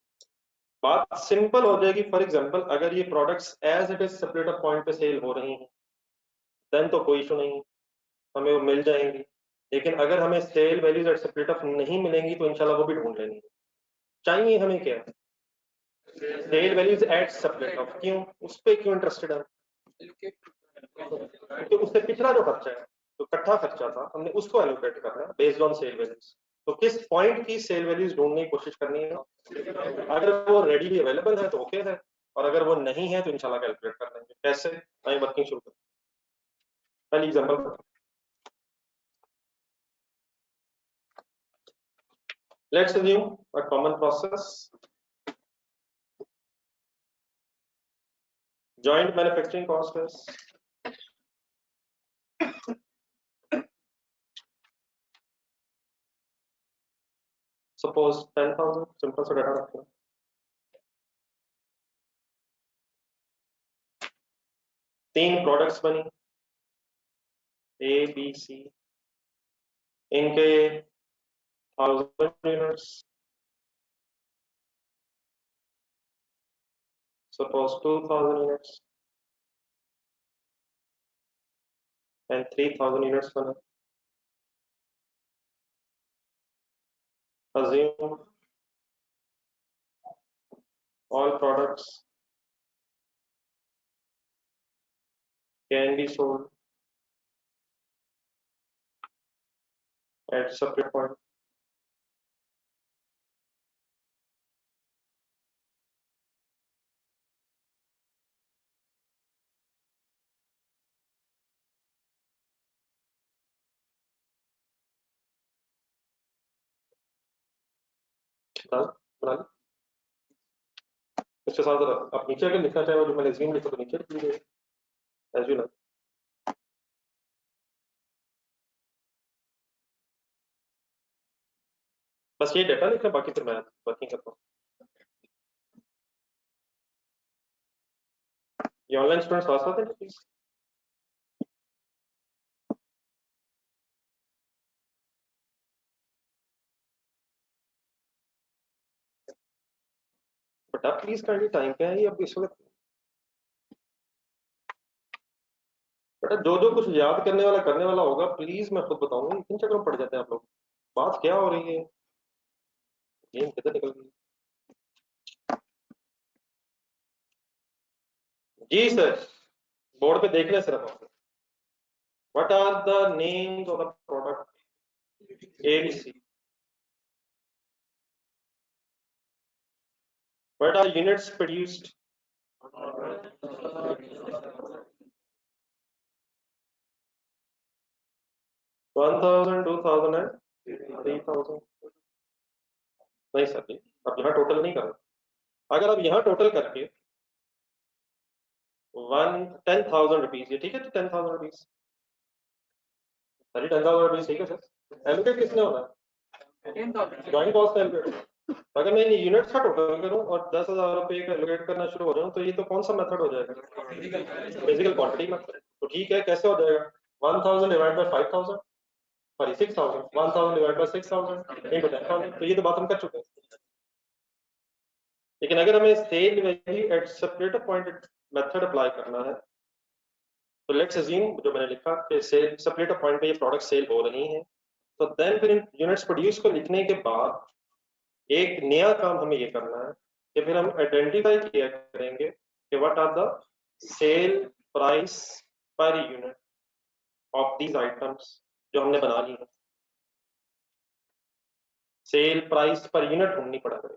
[SPEAKER 1] बात सिंपल हो जाएगी। फॉर एग्जांपल अगर ये products as it is separate of point पे सेल हो रही हैं देन तो कोई इशू नहीं, हमें वो मिल जाएंगी। लेकिन अगर हमें sale values at separate of नहीं मिलेंगी तो इंशाल्लाह वो भी ढूंढ लेनी चाहिए। हमें क्या है, sale values at separate of. क्यों, उस पे क्यों इंटरेस्टेड है? तो उससे पिछला जो खर्चा है, तो इकट्ठा खर्चा था, हमने उसको एलोकेट करना है बेस्ड ऑन सेल वैल्यूज। तो किस पॉइंट की सेल वैल्यूज ढूंढने की कोशिश करनी है, अगर वो रेडीली अवेलेबल है तो ओके है, और अगर वो नहीं है तो इंशाल्लाह कैलकुलेट कर लेंगे। कैसे, आइए वर्किंग शुरू करें। पहली example, let's assume a common process, joint manufacturing cost is suppose 10,000, simple सा डाटा रखते हैं। तीन प्रोडक्ट्स बनी A, B, C, इनके 1000 units, suppose 2000 units and 3000 units बने। Assume all products can be sold at separate point. बना ली। इसके साथ आप नीचे अगर लिखना चाहे, जो मैंने assume लिखा तो नीचे लिख लीजिए as you know। बस ये डाटा लिखा, बाकी फिर मैं वर्किंग करता हूँ। ये ऑनलाइन स्टूडेंट्स पास आते हैं प्लीज। बट आप प्लीज काइंडली टाइम पे है, ये अब इस वक्त बेटा जो जो कुछ याद करने वाला करने वाला होगा, प्लीज मैं खुद बताऊंगा। किन चक्करों में पड़ जाते हैं आप लोग, बात क्या हो रही है, गेम किधर निकल गई। जी सर, बोर्ड पे देख ले सिर्फ आप। What are the names of the product ABC? What are units produced? 1000, 2000 and 3000। नहीं सर जी, अब यहाँ टोटल नहीं करो। अगर आप यहाँ टोटल करके 10,000 रुपीज, ये ठीक है? तो 10,000 रुपीज, सर 10,000 रुपीज ठीक है सर। एलोकेट किसने होना है? Joint cost allocate. अगर मैं यूनिट्स का टोटल करूं और 10,000 रुपए का एलोकेट करना शुरू हो जाऊं तो ये तो कौन सा मेथड हो जाएगा? Physical quantity method. तो ठीक है, कैसे हो जाएगा? 1000 divide by 5000, sorry 6000, 1000 divide by 6000 into 10,000। तो ये तो बात हम कर चुके हैं। लेकिन अगर हमें sale value at separate point method apply करना है तो लेट्स अज्यूम जो मैंने लिखा कि सेल सेपरेट पॉइंट पे ये प्रोडक्ट सेल हो रही है, तो देन फिर इन यूनिट्स प्रोड्यूस को लिखने के बाद एक नया काम हमें ये करना है कि फिर हम आइडेंटिफाई किया करेंगे कि what are the sale price per unit of these items जो हमने बना ली है। सेल प्राइस पर यूनिट ढूंढनी पड़ा करेगी,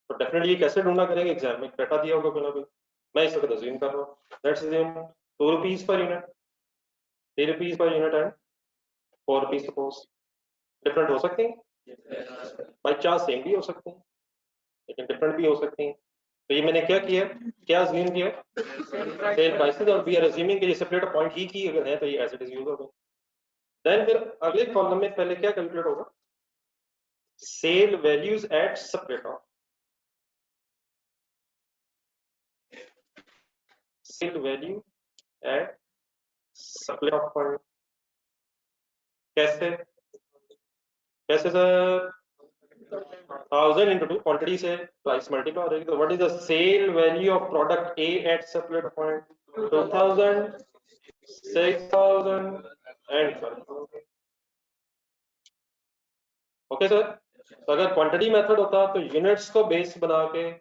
[SPEAKER 1] तो डेफिनेटली कैसे ढूंढना करेंगे, एग्जाम में डाटा दिया होगा कोई ना कोई। मैं इस वक्त अज्यूम कर रहा हूँ, let's assume 2 rupees per unit, 3 rupees per unit and 4 rupees. Suppose different हो सकती हैं, बाई चांस सेम भी हो सकती हैं लेकिन डिफरेंट भी हो सकती हैं। तो ये मैंने क्या किया, क्या अज्यूम किया, सेल प्राइसेस, और वी आर अज्यूमिंग कि ये सेपरेट पॉइंट ही की अगर है तो ये एज इट इज यूज होगा। देन फिर अगले कॉलम में पहले क्या कैलकुलेट होगा, sale values at separate of, sale value at separate of point. कैसे कैसे सर, 1000 into 2 क्वांटिटी से प्राइस मल्टीप्लाई हो जाएगी, तो what is the sale value of product A at separate point, 2000, 6000 and 12,000। Okay sir, तो अगर क्वांटिटी मेथड होता तो यूनिट्स को बेस बना के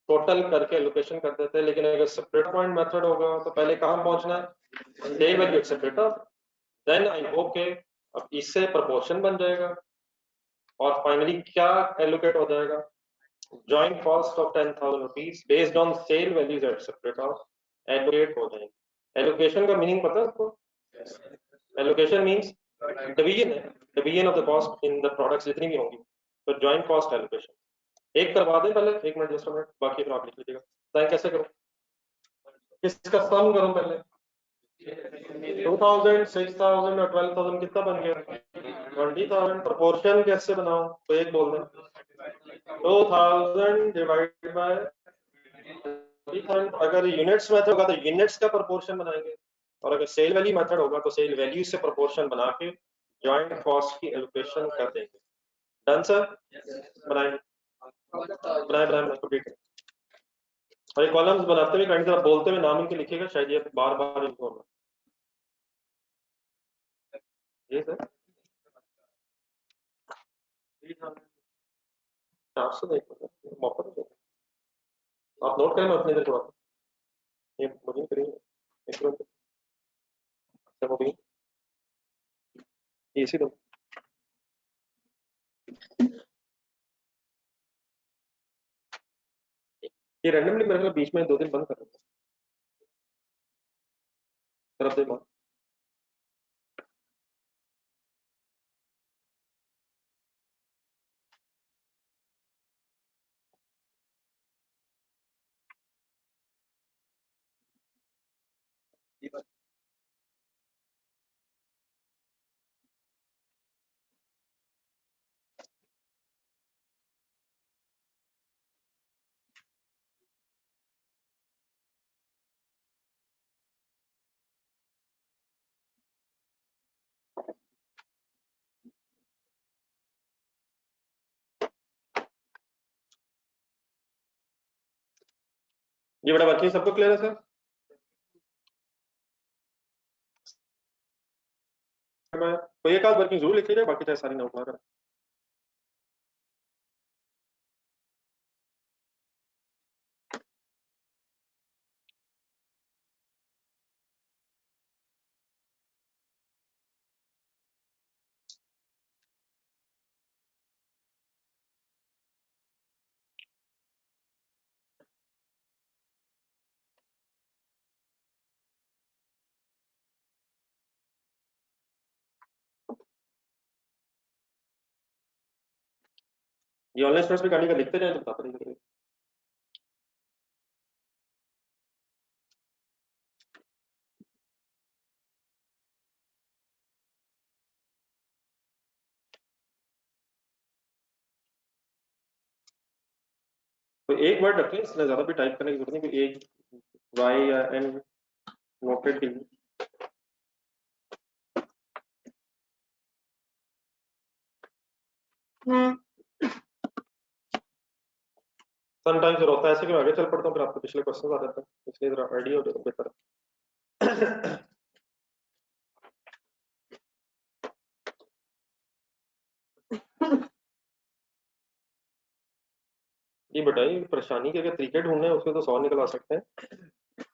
[SPEAKER 1] टोटल करके एलोकेशन कर देते, लेकिन अगर सेपरेट पॉइंट मेथड होगा तो पहले कहां पहुंचना है, sale value separate, then I hope के अब इससे प्रोपोर्शन बन जाएगा और फाइनली क्या एलोकेट हो जाएगा, joint cost of 10,000 rupees based on sale values at separate of allocate हो जाएंगे। Allocation का मीनिंग पता है आपको, Allocation means division है, division of the cost in the products जितनी भी होंगी, तो joint cost allocation। एक करवा दें पहले, एक मिनट जस्ट मिनट, बाकी फिर आप लिख लीजिएगा। तो कैसे करूं, किसका सम करूं पहले, 2000, 6000 और 12,000 कितना बन गया, 20,000। प्रोपोर्शन कैसे बनाऊं, तो एक बोल दें 2000 डिवाइड बाय 20,000। अगर यूनिट्स मेथड होगा तो यूनिट्स का प्रोपोर्शन बनाएंगे, और अगर सेल वैल्यू मेथड होगा तो सेल वैल्यू से प्रोपोर्शन बना के जॉइंट कॉस्ट की एलोकेशन कर देंगे। डन सर, बनाएंगे, बनाए बनाए कंप्लीट। और ये कॉलम्स बनाते हुए कहीं तरह बोलते हुए नाम इनके लिखिएगा, शायद ये बार बार इनको होगा। ये सर 400 देखो मौका तो आप नोट करें, मैं अपने इधर करवाता हूँ। ये मुझे करेंगे एक मिनट, हो गई इसी दो। ये रैंडमली मेरे को बीच में 2 दिन बंद कर देता तरफ दे बात। ये बड़ा वर्किंग सबको क्लियर है सर, मैं कोई एक आध वर्किंग जरूर लिख लीजिए, बाकी चाहे सारी नोट ना करें। ये ऑनलाइन स्टूडेंट्स भी गाड़ी का लिखते जाए तो बताते रहिए। तो एक वर्ड रखें, इसलिए ज्यादा भी टाइप करने की जरूरत नहीं, कोई एक वाई या एन नोटेड के लिए। समटाइम्स होता है ऐसे कि मैं आगे चल पड़ता हूँ, फिर आपको पिछले क्वेश्चन आ जाते हैं, इसलिए जरा आइडिया हो जाए तो बेहतर है। ये बताइए, परेशानी के अगर तरीके ढूंढने हैं उसके तो 100 निकल आ सकते हैं।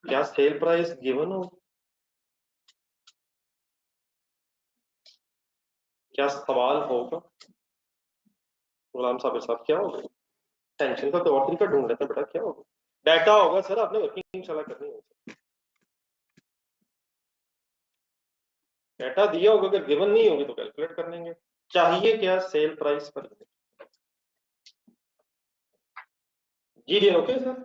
[SPEAKER 1] क्या सेल प्राइस गिवन हो? क्या सवाल होगा? गुलाम साहब क्या होगा? टेंशन का तो और तरीका ढूंढ लेते हैं बेटा, क्या होगा? डाटा होगा सर, आपने वर्किंग इंशाल्लाह करनी है। डाटा दिया होगा, अगर गिवन नहीं होगी तो कैलकुलेट कर लेंगे। चाहिए क्या? सेल प्राइस पर जी ओके सर।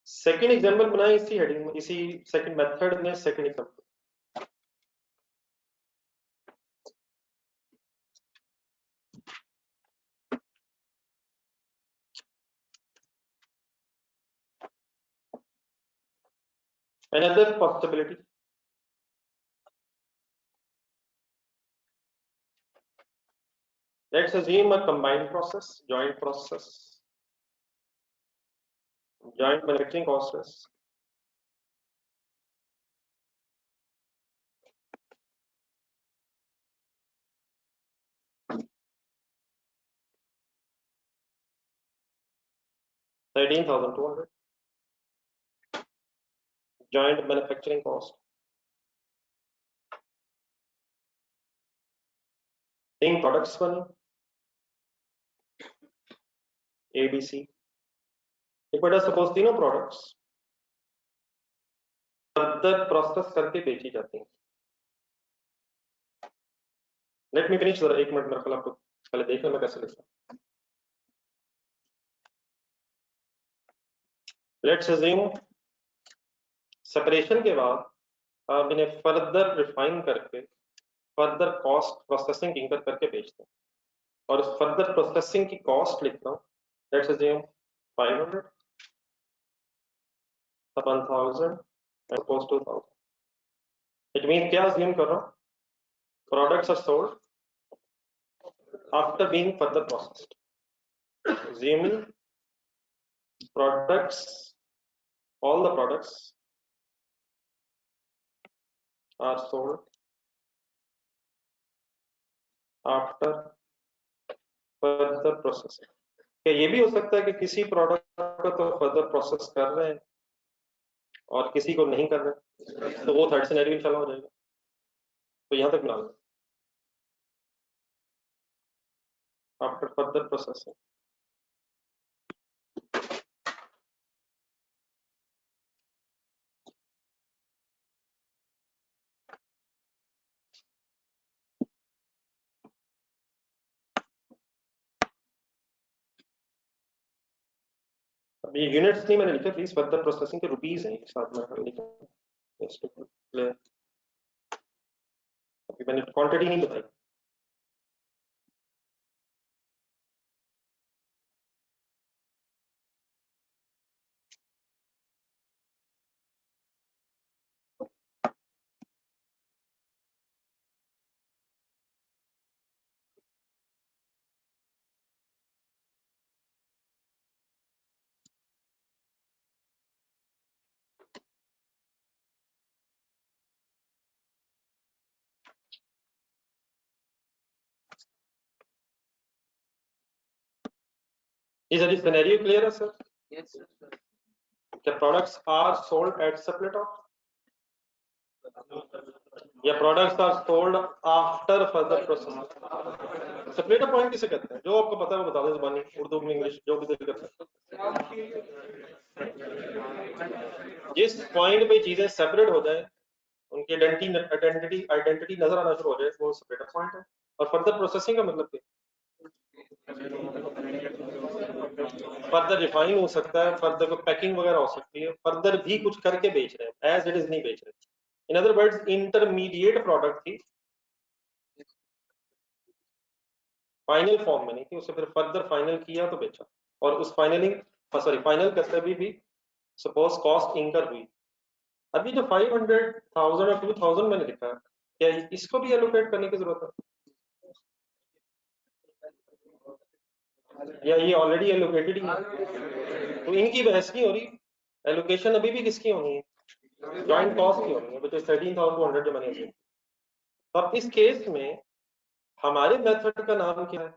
[SPEAKER 1] सेकंड एग्जांपल बनाए इसी हेडिंग में, इसी सेकंड मेथड में second example. Another possibility. Let's assume a combined process, joint manufacturing process. $13,200. Joint manufacturing cost. तीन products बने, A, B, C. एक बेटा सपोज तीनों products फर्दर प्रोसेस करके बेची जाती हैं। लेट मी फिनिश, एक मिनट मेरे को आपको पहले देखना मैं कैसे लिखता हूं। लेट्स अज्यूम सेपरेशन के बाद आप इन्हें फर्दर रिफाइन करके फर्दर कॉस्ट प्रोसेसिंग इंकर करके बेचते हैं, और उस फर्दर प्रोसेसिंग की कॉस्ट लिखता हूँ। Let's assume 500 upon 1000 as opposed to 1000. It means क्या assume कर रहा हूँ? Products are sold after being further processed. Assuming products, all the products are sold after further processing. क्या ये भी हो सकता है कि किसी प्रोडक्ट को तो फर्दर प्रोसेस कर रहे हैं और किसी को नहीं कर रहे, तो वो थर्ड सिनेरियो इंशाल्लाह हो जाएगा। तो यहाँ तक बना लो, आफ्टर फर्दर प्रोसेसिंग। अभी यूनिट्स नहीं मैंने लिखा, प्लीज फर्दर प्रोसेसिंग के रुपीस हैं साथ में लिखा, अभी मैंने क्वांटिटी नहीं बताई। Is that scenario clear, sir?
[SPEAKER 2] Yes, sir.
[SPEAKER 1] The products are sold at separate or या products are sold after further processing? Separate point किसे कहते हैं? जो आपको पता है वो बता दें, ज़बानी, उर्दू में, इंग्लिश, जो भी दिल करता है। जिस पॉइंट पे चीजें सेपरेट हो जाए, उनकी आइडेंटिटी नजर आना शुरू हो जाए, वो सेपरेट पॉइंट है। और फर्दर प्रोसेसिंग का मतलब क्या? फर्दर रिफाइन हो सकता है, फर्दर पैकिंग वगैरह हो सकती है, फर्दर भी कुछ करके बेच रहे हैं, एज इट इज नहीं बेच रहे। In other words intermediate product थी, फाइनल फॉर्म में नहीं थी, उसे फिर फर्दर फाइनल किया तो बेचा। और उस फाइनल करते भी सपोज कॉस्ट इंकर हुई। अभी जो 500,000 और 2000 मैंने लिखा है, क्या इसको भी एलोकेट करने की जरूरत है, या ये ऑलरेडी एलोकेटेड ही है? तो इनकी बहस नहीं हो रही, एलोकेशन अभी भी किसकी होनी है? ज्वाइंट कॉस्ट की होनी है, विच इज 13,200 जो मैंने अज्यूम। तो अब इस केस में हमारे मेथड का नाम क्या है?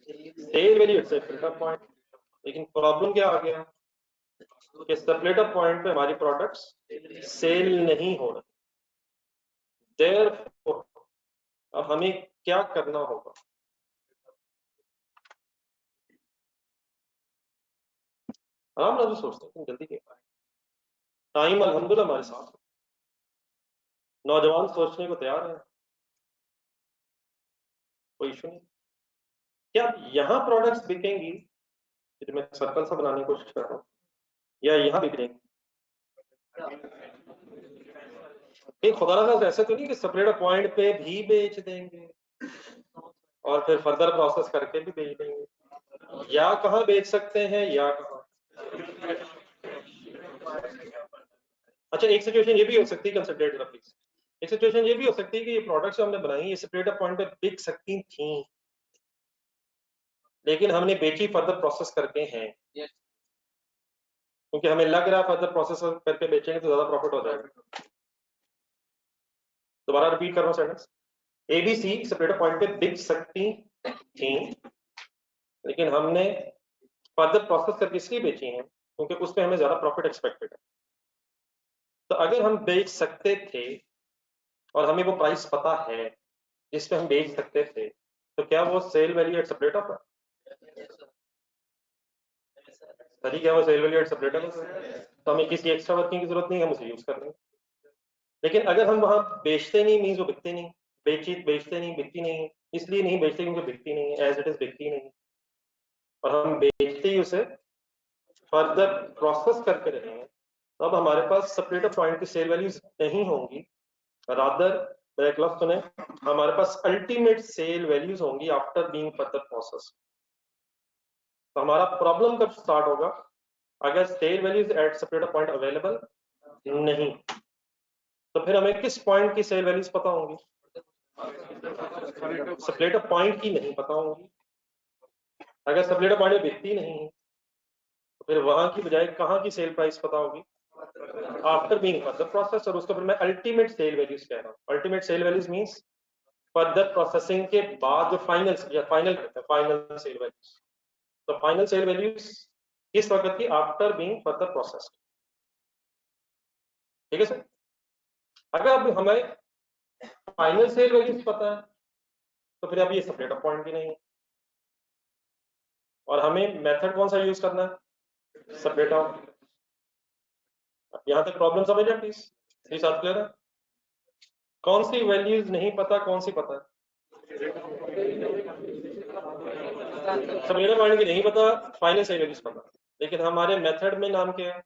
[SPEAKER 1] Sale value at split up point. लेकिन प्रॉब्लम क्या आ गया कि स्प्लिट अप पॉइंट पे हमारी प्रोडक्ट्स सेल नहीं हो रही। देयरफॉर अब हमें क्या करना होगा? आराम से सोचते हैं, जल्दी क्या टाइम अल्हम्दुलिल्लाह हमारे साथ, नौजवान सोचने को तैयार है, कोई इशू नहीं। क्या यहाँ प्रोडक्ट्स बिकेंगी? तो मैं सर्कल सा बनाने की कोशिश कर रहा हूँ, या यहाँ बिकेंगी? खुदा ना खास्ता ऐसा तो नहीं कि सेपरेट पॉइंट पे भी बेच देंगे और फिर फर्दर प्रोसेस करके भी बेच देंगे? या कहाँ बेच सकते हैं या कहाँ? अच्छा, एक सिचुएशन ये भी हो सकती है, कंसिडर जरा प्लीज। एक सिचुएशन ये भी हो सकती है कि ये प्रोडक्ट्स जो हमने बनाई ये सेपरेट पॉइंट पे बिक सकती थी, लेकिन हमने बेची फर्दर प्रोसेस करके हैं, क्योंकि हमें लग रहा है फर्दर प्रोसेस करके बेचेंगे तो ज्यादा प्रॉफिट हो जाएगा। दोबारा रिपीट कर रहा हूँ सेंटेंस। एबीसी सेपरेट पॉइंट पे बिक सकती थी, लेकिन हमने फर्दर प्रोसेस करके इसलिए बेची हैं क्योंकि उस पर हमें ज्यादा प्रॉफिट एक्सपेक्टेड है। तो अगर हम बेच सकते थे और हमें वो प्राइस पता है जिस पे हम बेच सकते थे, तो क्या वो sale value at separate of है? सही, क्या वो sale value at separate of है? तो हमें किसी एक्स्ट्रा वर्किंग की जरूरत नहीं है, हम उसे यूज कर लेंगे। लेकिन अगर हम वहां बेचते नहीं, मीन्स वो बिकते नहीं, बेचते नहीं, बिकती नहीं, इसलिए नहीं बेचते क्योंकि बिकती नहीं, एज इट इज बिकती नहीं, और हम बेचते ही उसे फर्दर प्रोसेस करके रहेंगे, तो अब हमारे पास सेपरेट पॉइंट की सेल वैल्यूज नहीं होंगी, रादर ब्रेक लॉस सुने, हमारे पास अल्टीमेट सेल वैल्यूज होंगी आफ्टर बीइंग फर्दर प्रोसेस। तो हमारा प्रॉब्लम कब स्टार्ट होगा? अगर sale values at separate point available नहीं, तो फिर हमें किस पॉइंट की सेल वैल्यूज पता होंगी? सेपरेट पॉइंट की नहीं पता होंगी। अगर सेपरेट पॉइंट बिकती नहीं है तो फिर वहां की बजाय कहाँ की सेल प्राइस पता होगी? After being further process. और उसको फिर मैं अल्टीमेट सेल वैल्यूज कह रहा हूँ। Ultimate sale values means further processing के बाद जो फाइनल फाइनल सेल वैल्यूज। तो फाइनल सेल वैल्यूज किस वक्त की? After being further process. ठीक है सर? अगर अब हमें फाइनल सेल वैल्यूज पता है तो फिर अब ये सेपरेट पॉइंट भी नहीं है, और हमें मेथड कौन सा यूज करना है? Separate of. यहां तक प्रॉब्लम समझ लिया प्लीज? प्लीज साथ क्लियर है? कौन सी वैल्यूज नहीं पता, कौन सी पता है? सेपरेट पॉइंट की नहीं पता, फाइनल सेल वैल्यूज पता, लेकिन हमारे मेथड में नाम क्या है?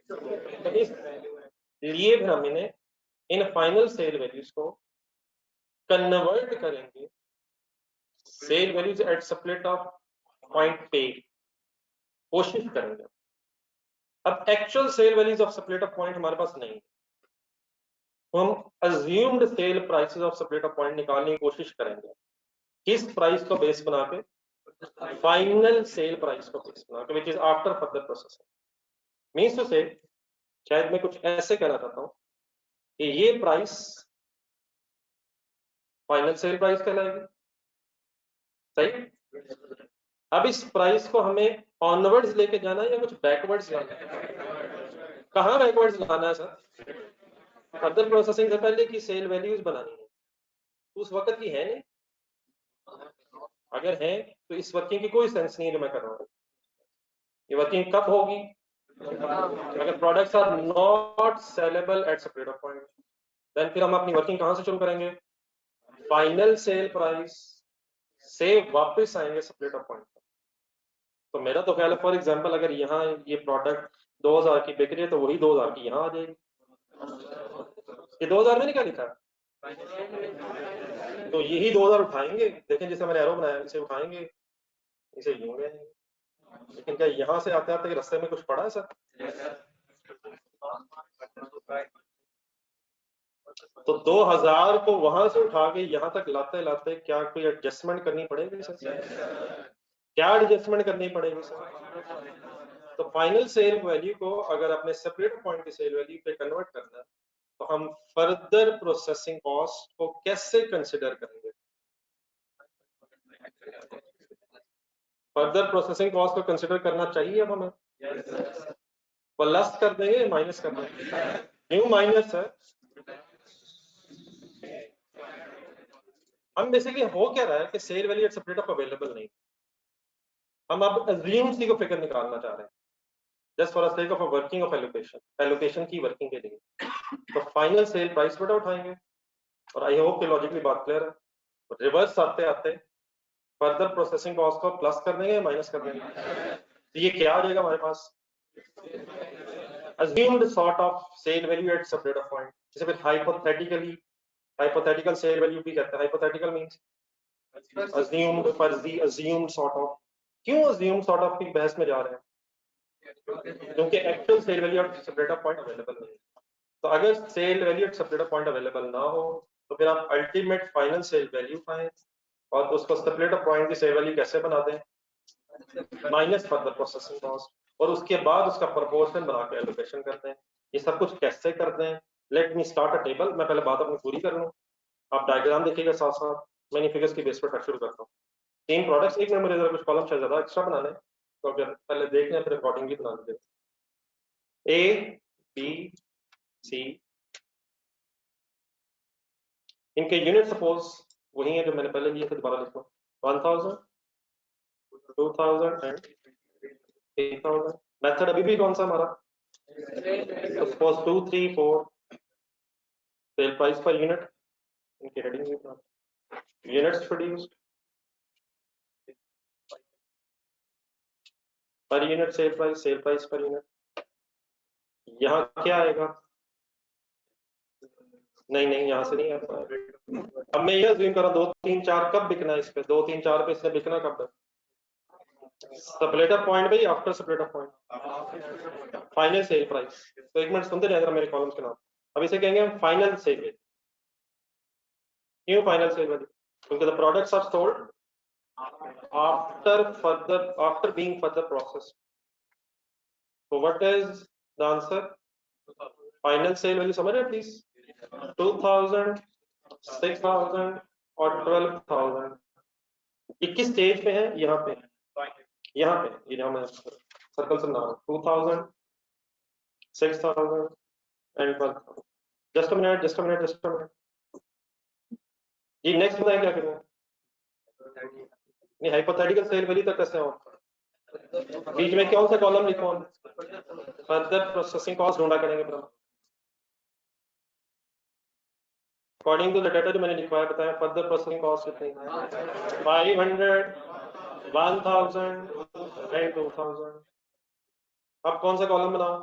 [SPEAKER 1] तो इसलिए भी हम इन्हें इन फाइनल सेल वैल्यूज को कन्वर्ट करेंगे sale values at split of point पे, कोशिश करेंगे। अब actual sale values of split of point हमारे पास नहीं, तो हम assumed sale prices of split of point निकालने की कोशिश करेंगे। किस प्राइस को बेस बना के? फाइनल सेल प्राइस को बेस बना के, which is after further processing. Means to say, शायद मैं कुछ ऐसे कहना चाहता हूं कि ये प्राइस फाइनल सेल प्राइस कहलाएगी। सही? अब इस प्राइस को हमें ऑनवर्ड्स लेके जाना है या कुछ बैकवर्ड्स लाना है? कहाँ बैकवर्ड्स लाना है सर? फर्दर प्रोसेसिंग से पहले की सेल वैल्यूज बनानी है, उस वक्त की है नहीं। अगर है तो इस वर्किंग की कोई सेंस नहीं है जो मैं कर रहा हूँ। ये वर्किंग कब होगी? अगर products are not saleable at separate point, then फिर हम अपनी वर्किंग कहां से शुरू करेंगे? फाइनल सेल प्राइस से वापस आएंगे सेपरेट पॉइंट। तो मेरा तो ख्याल है, फॉर एग्जांपल अगर यहाँ ये प्रोडक्ट 2000 की बिक रही है तो वही 2000 की यहाँ आ जाएगी। ये 2000 में नहीं क्या लिखा? तो यही 2000 उठाएंगे, देखें जैसे मैंने एरो बनाया, इसे उठाएंगे, इसे यूं गए। लेकिन क्या यहाँ से आते आते रास्ते में कुछ पड़ा है सर? तो 2000 को वहां से उठा के यहाँ तक लाते लाते क्या कोई एडजस्टमेंट करनी पड़ेगी सर? क्या एडजस्टमेंट करनी पड़ेगी सर? तो फाइनल सेल वैल्यू को अगर अपने सेपरेट पॉइंट की सेल वैल्यू पे कन्वर्ट करना है तो हम फर्दर प्रोसेसिंग कॉस्ट को कैसे कंसिडर करेंगे? फर्दर प्रोसेसिंग कॉस्ट को कंसिडर करना चाहिए अब हमें, प्लस कर देंगे माइनस कर देंगे? न्यू माइनस है। हम बेसिकली हो क्या रहा है कि sale value at separate of available नहीं, हम अब अज्यूम सी को फिगर निकालना चाह रहे हैं just for sake of a working of allocation की वर्किंग के लिए। तो फाइनल सेल प्राइस बेटा उठाएंगे, और आई होप कि लॉजिकली बात क्लियर है। रिवर्स आते आते फर्दर प्रोसेसिंग कॉस्ट को प्लस कर देंगे माइनस कर देंगे? तो ये क्या आ जाएगा हमारे पास? assumed sort of sale value at separate of point, जिसे फिर hypothetical sale value भी कहते हैं। hypothetical means assumed, फर्जी, assumed sort of। क्यों assumed sort of की बहस में जा रहे हैं? क्योंकि actual sale value at separate of point available नहीं है। तो अगर sale value at separate of point available ना हो तो फिर आप अल्टीमेट फाइनल सेल वैल्यू पाएं और उसको सेपरेट ऑफ पॉइंट की सेल वैल्यू कैसे बना दें? माइनस फर्दर प्रोसेसिंग कॉस्ट, और उसके बाद उसका प्रोपोर्शन बना के एलोकेशन करते हैं। ये सब कुछ कैसे करते हैं? Let me start a table. मैं पहले बात अपनी पूरी कर लूँ, आप डायग्राम देखिएगा साथ साथ। मैंने फिगर्स की बेस पर ट्रैक शुरू करता हूँ। 3 प्रोडक्ट्स, एक मेमोरी रिजर्व, कुछ कॉलम ज्यादा एक्स्ट्रा बनाने, तो अगर पहले देख लें फिर अकॉर्डिंगली बना लीजिए। ए बी सी, इनके यूनिट सपोज वही है जो मैंने पहले लिए थे, दोबारा लिख लो। 1000, 2000 एंड 8000। मेथड अभी भी कौन सा हमारा? तो suppose 2 3 4 sale price per unit, इनकी heading units produced per unit, sale price per unit. यहाँ क्या आएगा? नहीं यहाँ से नहीं आता है। अब मैं ये अज्यूम कर रहा हूँ 2 3 4 कब बिकना है इस पे? 2 3 4 पे इसने बिकना कब है? सेपरेटर पॉइंट पे, after separator point final sale price. तो एक मिनट सुनते जाएगा मेरे कॉलम्स के नाम। अब इसे कहेंगे हम फाइनल सेल वैल्यू। क्यों फाइनल सेल वैल्यू? क्योंकि the products are sold after being further processed. So what is the answer? Final sale value समझ रहे प्लीज? 2000, 6000 और 12000। ये किस स्टेज पे है? यहाँ पे ये जो मैं सर्कल से बना रहा हूँ, 2000, 6000 एंड 12000। Just a minute. ये नेक्स्ट बताएं क्या करूँ? नहीं, हाइपोथेटिकल सेल वैल्यू तक कैसे हो? बीच में कौन सा कॉलम लिखो? फर्दर प्रोसेसिंग कॉस्ट ढूंढा करेंगे फिर। अकॉर्डिंग टू द डाटा जो मैंने लिखवाया बताया, फर्दर प्रोसेसिंग कॉस्ट कितनी है? 500, 1000 एंड 2000। अब कौन सा कॉलम बनाओ?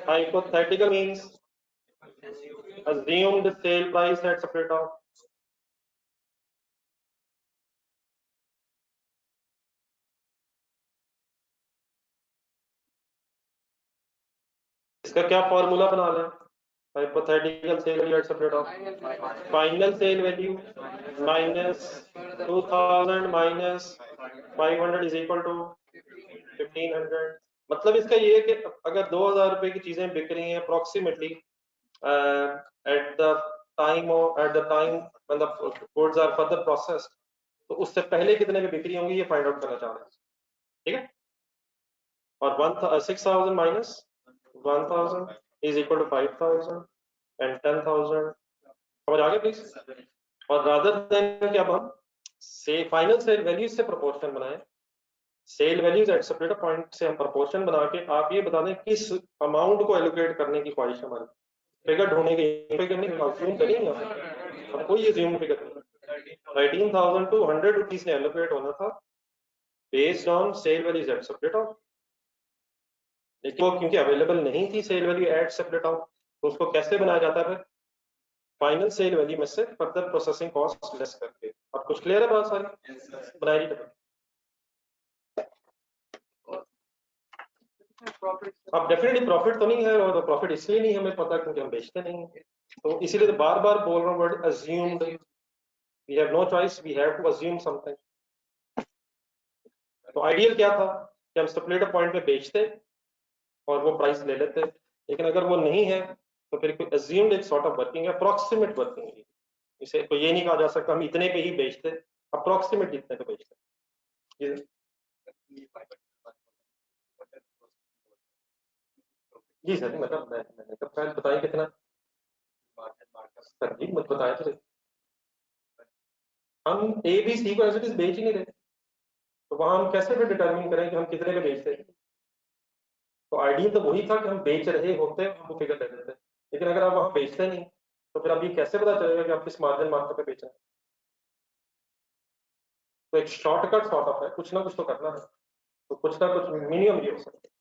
[SPEAKER 1] Hypothetical means assumed sale price at separate of। इसका क्या फॉर्मूला बना लें? Hypothetical sale value at separate of final sale value minus 2000 minus 500 is equal to 1500। मतलब इसका ये है कि अगर 2000 रुपए की चीजें बिक रही हैं approximately at the time when the goods are further processed, तो उससे पहले कितने की बिक्री होंगी ये फाइंड आउट करना चाह रहे हैं। ठीक है? और 6000 minus 1000 is equal to 5000 and 10000। समझ आ गया प्लीज? और रादर देन कि अब हम से फाइनल सेल वैल्यू से प्रोपोर्शन बनाएं, sale values at separate point से हम प्रोपोर्शन बना के आप ये बता दें किस अमाउंट को एलोकेट करने की ख्वाहिश हमारी। फिगर ढूंढने की फिगर नहीं, अज्यूम करेंगे हम कोई अज्यूम फिगर नहीं। 18200 रुपीज ने एलोकेट होना था based on sale values at separate off, लेकिन वो क्योंकि अवेलेबल नहीं थी sale value at separate of, तो उसको कैसे बनाया जाता है? फाइनल सेल वैल्यू में से फर्दर प्रोसेसिंग कॉस्ट लेस करके। अब कुछ क्लियर है बात सारी? बनाई नहीं? अब डेफिनेटली प्रॉफिट तो नहीं है, और प्रॉफिट इसलिए नहीं हमें पता क्योंकि हम बेचते नहीं है। तो इसीलिए तो बार बार बोल रहा हूँ word assumed। we have no choice, we have to assume something। तो आइडियल क्या था कि हम स्टेपुलेटेड पॉइंट पे बेचते और वो प्राइस ले लेते, लेकिन अगर वो नहीं है तो फिर कोई अज्यूम्ड एक सॉर्ट ऑफ वर्किंग है, अप्रोक्सीमेट वर्किंग है। इसे कोई ये नहीं कहा जा सकता हम इतने पे ही बेचते, अप्रोक्सीमेट इतने पे बेचते। जी सर, मतलब मैंने तो पहले बताया कितना सर जी, मत बताया तो हम ए बी सी को एज इट इज बेच ही नहीं रहे, तो वहां हम कैसे फिर डिटरमिन करें कि हम कितने पे बेचते हैं? तो आइडिया तो वही था कि हम बेच रहे होते हम वो फिगर ले लेते, लेकिन अगर आप वहां बेचते नहीं तो फिर अभी कैसे पता चलेगा कि आप किस मार्जिन मार्केट पे बेच रहे हैं? तो एक शॉर्टकट सॉर्ट ऑफ है, कुछ ना कुछ तो करना है, तो कुछ ना कुछ मिनिमम ये हो सकता है।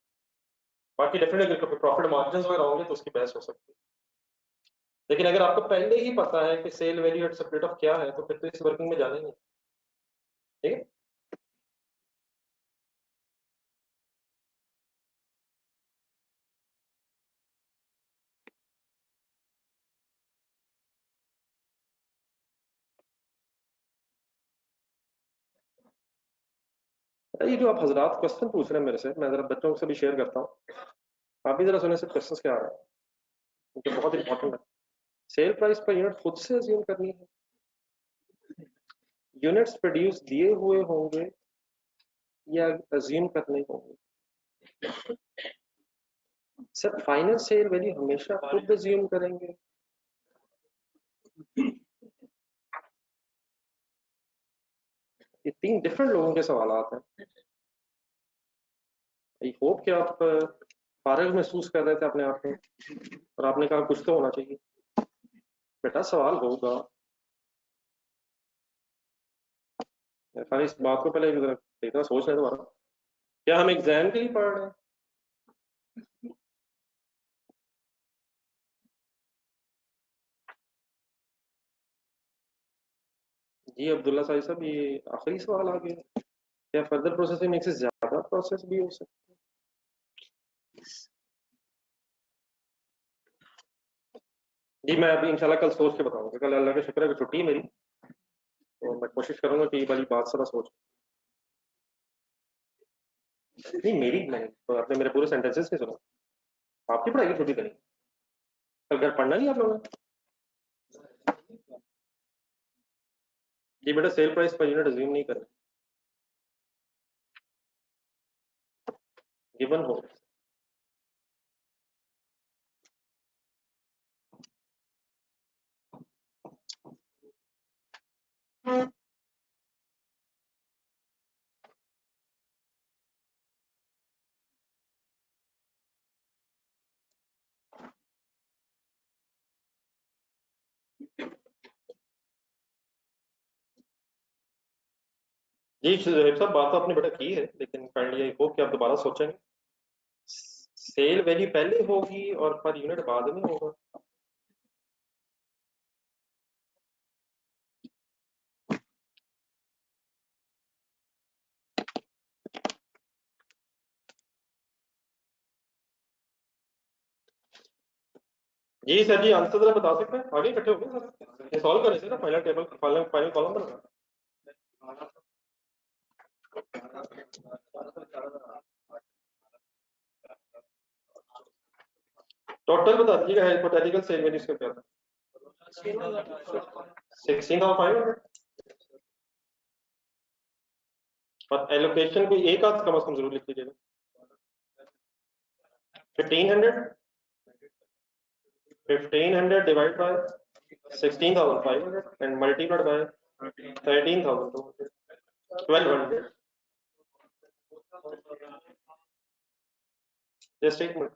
[SPEAKER 1] बाकी डेफिनेटली अगर प्रॉफिट मार्जिन वगैरह होंगे तो उसकी बहस हो सकती है, लेकिन अगर आपको पहले ही पता है कि sale value at separate off क्या है तो फिर तो इस वर्किंग में जाना ही नहीं। ठीक है, ये जो आप हजरात क्वेश्चन पूछ रहे हैं मेरे से, मैं जरा बच्चों से भी शेयर करता हूँ, आप भी जरा सुने से क्वेश्चन क्या आ रहा है, क्योंकि बहुत इंपॉर्टेंट है। सेल प्राइस पर यूनिट खुद से अज्यूम करनी है, यूनिट्स प्रोड्यूस दिए हुए होंगे या अज्यूम करने होंगे? सर फाइनल सेल वैल्यू हमेशा खुद अज्यूम करेंगे? ये तीन डिफरेंट लोगों के सवाल हैं। आई होप कि आप फारग महसूस कर रहे थे अपने आप में और आपने कहा कुछ तो होना चाहिए। बेटा सवाल होगा, खाली इस बात को पहले देखना सोच रहे दोबारा, क्या हम एग्जाम के लिए पढ़ रहे हैं? जी अब्दुल्ला साहब, ये आखिरी सवाल आ गया, क्या फर्दर प्रोसेसिंग में से ज्यादा प्रोसेस भी हो सकता है? जी मैं अभी इंशाल्लाह कल सोच के बताऊंगा, कल अल्लाह का शुक्र है कि छुट्टी है मेरी, तो मैं कोशिश करूंगा कि ये वाली बात सारा सोच, नहीं मेरी नहीं तो आपने मेरे पूरे सेंटेंसेस नहीं सुना, आपकी पढ़ाई की छुट्टी करी, कल घर पढ़ना नहीं आप लोगों ने? जी बेटा cell price per unit assume नहीं करें, गिवन हो। जी शुएब साहब, बात तो आपने बेटा की है, लेकिन काइंडली आई होप कि आप दोबारा सोचेंगे। सेल वैल्यू पहले होगी और पर यूनिट बाद में होगा। जी सर जी, आंसर जरा बता सकते हैं? आगे इकट्ठे हो गए सर, ये सॉल्व करें ना, final table final final column बनाना। टोटल बता दीजिएगा, हाइपोथेटिकल सेल वैल्यू इसका क्या था? 16,500। और एलोकेशन कोई एक आध कम से कम जरूर लिख लीजिएगा। 1500, 1500 divide by 16,500 and multiplied by 13,200, 1200। Just एक मिनट,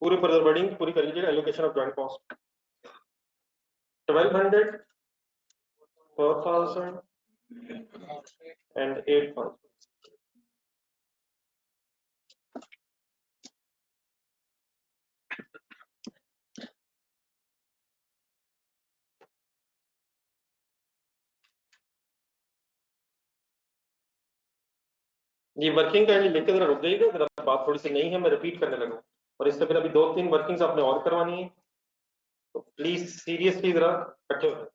[SPEAKER 1] पूरी फर्दर वर्डिंग पूरी कर लीजिएगा। Allocation of joint cost 1200, 4,000 and 8,000। ये वर्किंग का लेके जरा रुक जाइएगा, जरा बात थोड़ी सी नहीं है, मैं रिपीट करने लगा, और इससे फिर अभी 2-3 वर्किंग्स आपने और करवानी है, तो प्लीज सीरियसली जरा इकट्ठे हो।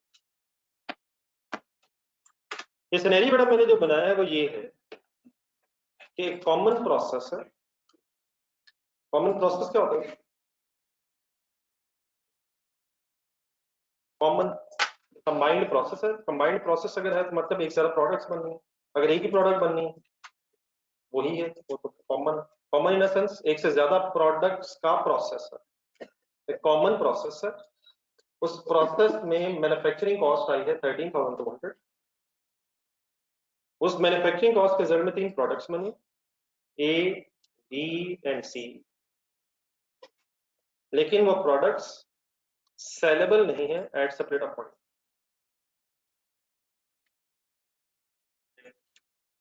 [SPEAKER 1] ये सिनेरियो बेटा मैंने जो बनाया है वो ये है कि कॉमन प्रोसेस है। कॉमन प्रोसेस क्या होता है? कॉमन कंबाइंड प्रोसेस है। कंबाइंड प्रोसेस अगर है तो मतलब एक सारा प्रोडक्ट्स बननी है। अगर एक ही प्रोडक्ट बननी है वही है, वो तो कॉमन। कॉमन इन सेंस एक से ज्यादा प्रोडक्ट्स का प्रोसेस है, एक कॉमन प्रोसेस है। उस प्रोसेस में मैन्युफैक्चरिंग कॉस्ट आई है 13,200। उस मैन्युफैक्चरिंग कॉस्ट के रिजल्ट में 3 प्रोडक्ट्स बने, ए, बी एंड सी, लेकिन वो प्रोडक्ट्स सेलेबल नहीं है एट सेपरेट पॉइंट।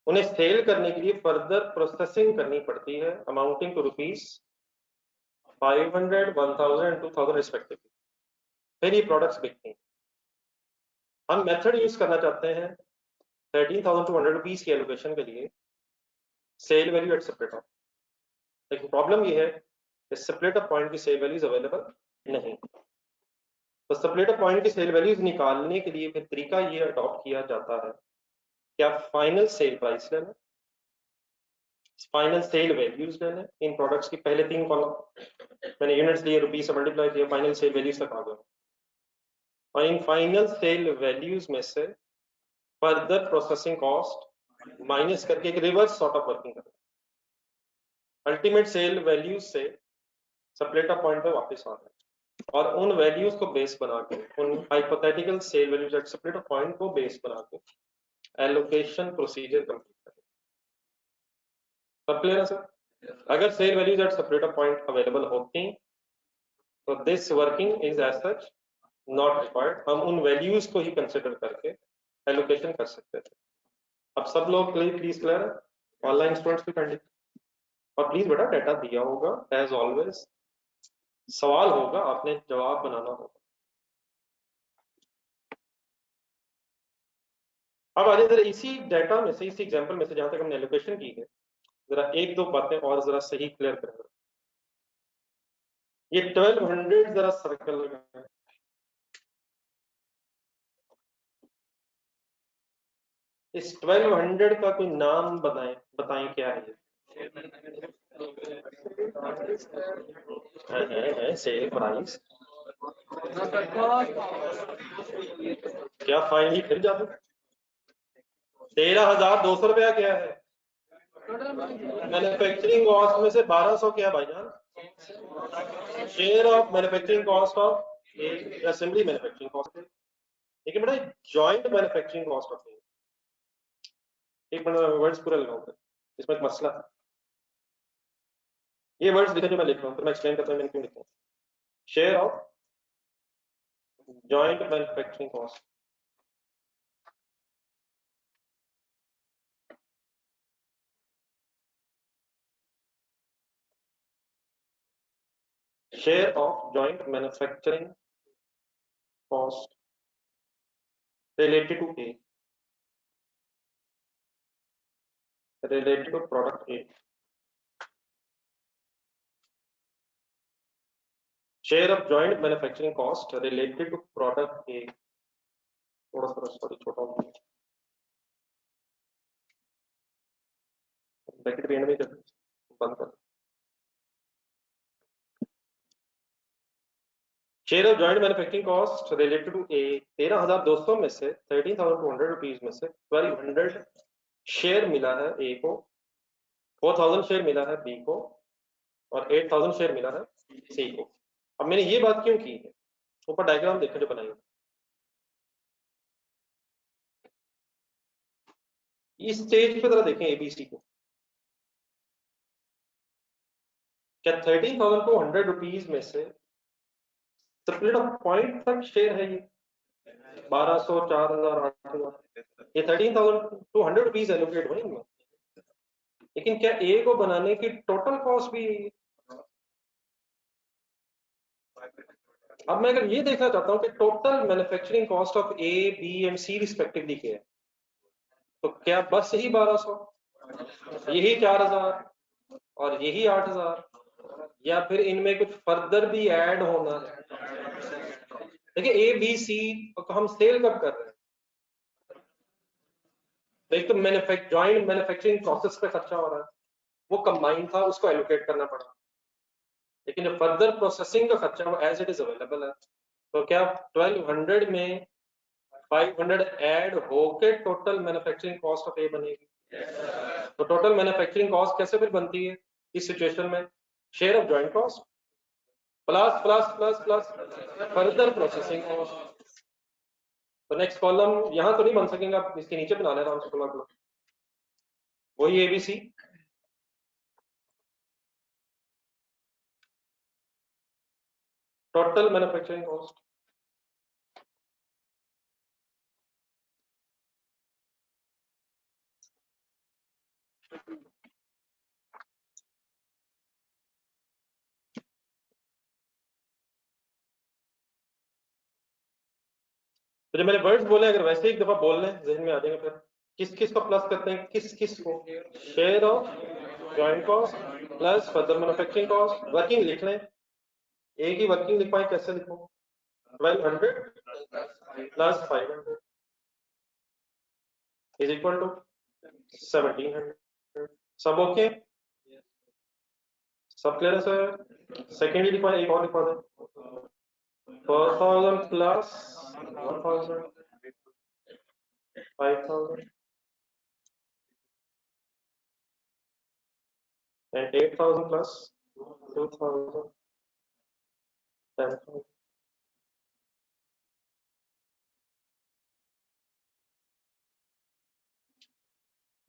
[SPEAKER 1] उन्हें सेल करने के लिए फर्दर प्रोसेसिंग करनी पड़ती है अमाउंटिंग टू ₹500, 1000 एंड 2000 रिस्पेक्टिवली, फिर ये प्रोडक्ट्स बिकती हैं। हम मेथड यूज करना चाहते हैं 13,200 की एलोकेशन के लिए sale value at separate off. लेकिन प्रॉब्लम ये है कि सेपरेट ऑफ पॉइंट की सेल वैल्यूज अवेलेबल नहीं, तो सेपरेट ऑफ पॉइंट की सेल वैल्यूज निकालने के लिए फिर तरीका ये अडॉप्ट किया जाता है क्या फाइनल सेल प्राइस लेना, फाइनल सेल वैल्यूज लेने इन प्रोडक्ट्स की। पहले 3 कॉलम मैंने यूनिट्स लिए, रुपीस से मल्टीप्लाई किया, फाइनल सेल वैल्यूज तक आ गए, और इन फाइनल सेल वैल्यूज में से फर्दर प्रोसेसिंग कॉस्ट माइनस करके एक रिवर्स सॉर्ट ऑफ वर्किंग करना, अल्टीमेट सेल वैल्यूज से सेपरेट ऑफ पॉइंट पे वापस आ गए, और उन वैल्यूज को बेस बना के, उन hypothetical sale values at separate of point को बेस बना के एलोकेशन प्रोसीजर कंप्लीट करें। सब क्लियर है सर? अगर sale values at separate of point available होती तो this working is as such not required, हम उन वैल्यूज को ही कंसिडर करके एलोकेशन कर सकते थे। अब सब लोग प्लीज क्लियर है? ऑनलाइन स्टूडेंट्स भी कर लीजिए, और प्लीज बेटा डाटा दिया होगा एज ऑलवेज, सवाल होगा आपने जवाब बनाना होगा। अब आगे जरा इसी डाटा में से, इसी एग्जांपल में से जहां तक हमने एलोकेशन की है, जरा एक दो बातें और जरा सही क्लियर करें। ये 1200 जरा सर्कल लगाएं। इस 1200 का कोई नाम बताएं क्या है? Sale price. क्या फाइनली फिर जाते 13,200 रुपया क्या है? मैन्युफैक्चरिंग कॉस्ट में से 1200 क्या भाईजान? Share of manufacturing cost of assembly manufacturing cost. लेकिन बेटा जॉइंट मैन्युफैक्चरिंग कॉस्ट ऑफ एक मिनट वर्ड्स पूरा लगाऊंगा, इसमें एक मसला है। ये वर्ड्स लिखे जो मैं लिख रहा हूँ, फिर मैं एक्सप्लेन करता हूँ मैंने क्यों लिखा। Share of joint manufacturing cost, share of joint manufacturing cost related to A, related to product A. Share of joint manufacturing cost related to product A. थोड़ा सा सॉरी छोटा हो गया, ब्रैकेट एंड में कर बंद कर। Share of joint manufacturing cost related to A, 13,200 में से 13,200 रुपीज में से 1200 शेयर मिला है ए को, 4,000 शेयर मिला है बी को, और 8,000 शेयर मिला है सी को। अब मैंने ये बात क्यों की है, ऊपर डायग्राम देखो जो बनाई है। इस स्टेज पे जरा देखें एबीसी को, क्या 13,200 रुपीज में से स्प्लिट ऑफ पॉइंट तक शेयर है ये 1200, 4,000, 8,000, ये 13,200 रुपीज एलोकेट हुए इनमें। लेकिन क्या ए को बनाने की टोटल कॉस्ट भी, अब मैं अगर ये देखना चाहता हूं कि total manufacturing cost of A, B and C respectively क्या है, तो क्या बस यही 1200, यही 4,000 और यही 8,000, या फिर इनमें कुछ फर्दर भी ऐड होना है? देखिए ए बी सी को हम सेल कब कर रहे हैं, तो एक तो जॉइंट मैन्युफैक्चरिंग प्रोसेस पे खर्चा हो रहा है, वो कंबाइन था, उसको एलोकेट करना पड़ा, लेकिन जो फर्दर प्रोसेसिंग का खर्चा वो एज इट इज अवेलेबल है। तो क्या 1200 में 500 ऐड होके टोटल मैन्युफैक्चरिंग कॉस्ट ऑफ ए बनेगी? तो टोटल मैन्युफैक्चरिंग कॉस्ट कैसे फिर बनती है इस सिचुएशन में? Share of joint cost plus plus plus plus further processing cost. तो नेक्स्ट कॉलम यहां तो नहीं बन सकेंगे, आप इसके नीचे बना लेना हमसे कॉलम, वही एबीसी। टोटल मैन्युफैक्चरिंग कॉस्ट तो जो मैंने वर्ड्स बोले अगर वैसे एक दफा बोल लें जहन में आ जाएंगे। फिर किस किस को प्लस करते हैं, किस किस को? Share of joint cost plus further manufacturing cost. Working लिख लें, एक ही वर्किंग लिख पाए, कैसे लिखो? 1200 प्लस 500 इज इक्वल टू 1700। सब ओके? सब क्लियर है सर? सेकेंडली लिखवा, एक और लिखवा दें, 4000 प्लस 1000 5000 and 8000 plus 2000 10,000।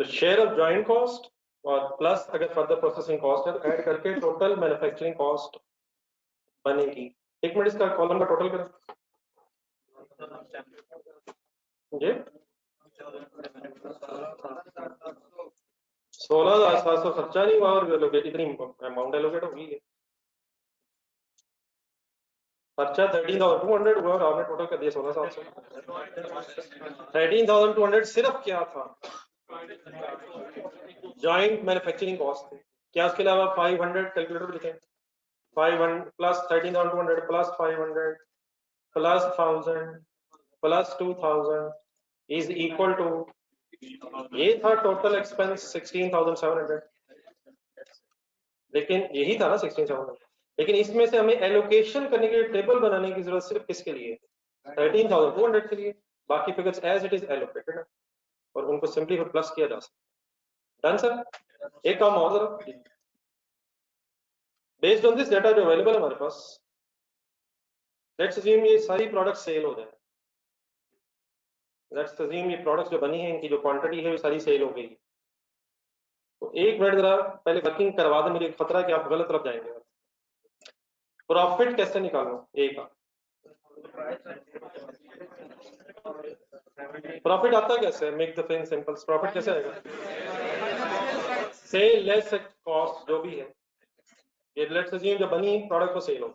[SPEAKER 1] तो शेयर ऑफ जॉइंट कॉस्ट और प्लस अगर फर्दर प्रोसेसिंग कॉस्ट है तो ऐड करके टोटल मैन्युफैक्चरिंग कॉस्ट बनेगी। एक मिनट इसका कॉलम का टोटल करें जी। 16,700 खर्चा नहीं हुआ और इतनी अमाउंट एलोकेट होगी। खर्चा 13,200 हुआ और आपने टोटल कर दिया 16,700। 13,200 सिर्फ क्या था? जॉइंट मैन्युफैक्चरिंग कॉस्ट थी। क्या उसके अलावा 500 कैलकुलेटर लिखें? 500 plus 13,200 plus 500 plus 1000 plus 2000 is equal to, ये था टोटल एक्सपेंस 16,700। लेकिन यही था ना 16,700, लेकिन इसमें से हमें एलोकेशन करने के लिए टेबल बनाने की जरूरत सिर्फ किसके लिए? 13,200 के लिए। बाकी figures as it is allocated है और उनको सिंपली प्लस किया जा सकता है। Done sir? एक काम और जरा, बेस्ड ऑन दिस डेटा जो अवेलेबल है हमारे पास, लेट्स अज्यूम ये सारी प्रोडक्ट सेल हो जाए। लेट्स अज्यूम ये प्रोडक्ट्स जो बनी है इनकी जो क्वांटिटी है वो सारी सेल हो गई। तो एक मिनट जरा पहले वर्किंग करवा दें, मुझे खतरा है कि आप गलत तरफ जाएंगे। प्रॉफिट कैसे निकालो ए का? प्रॉफिट आता कैसे? Make the thing simple. Profit कैसे आएगा? सेल लेस कॉस्ट जो भी है। ये लेट्स अज्यूम जो बनी प्रोडक्ट को सेल हो,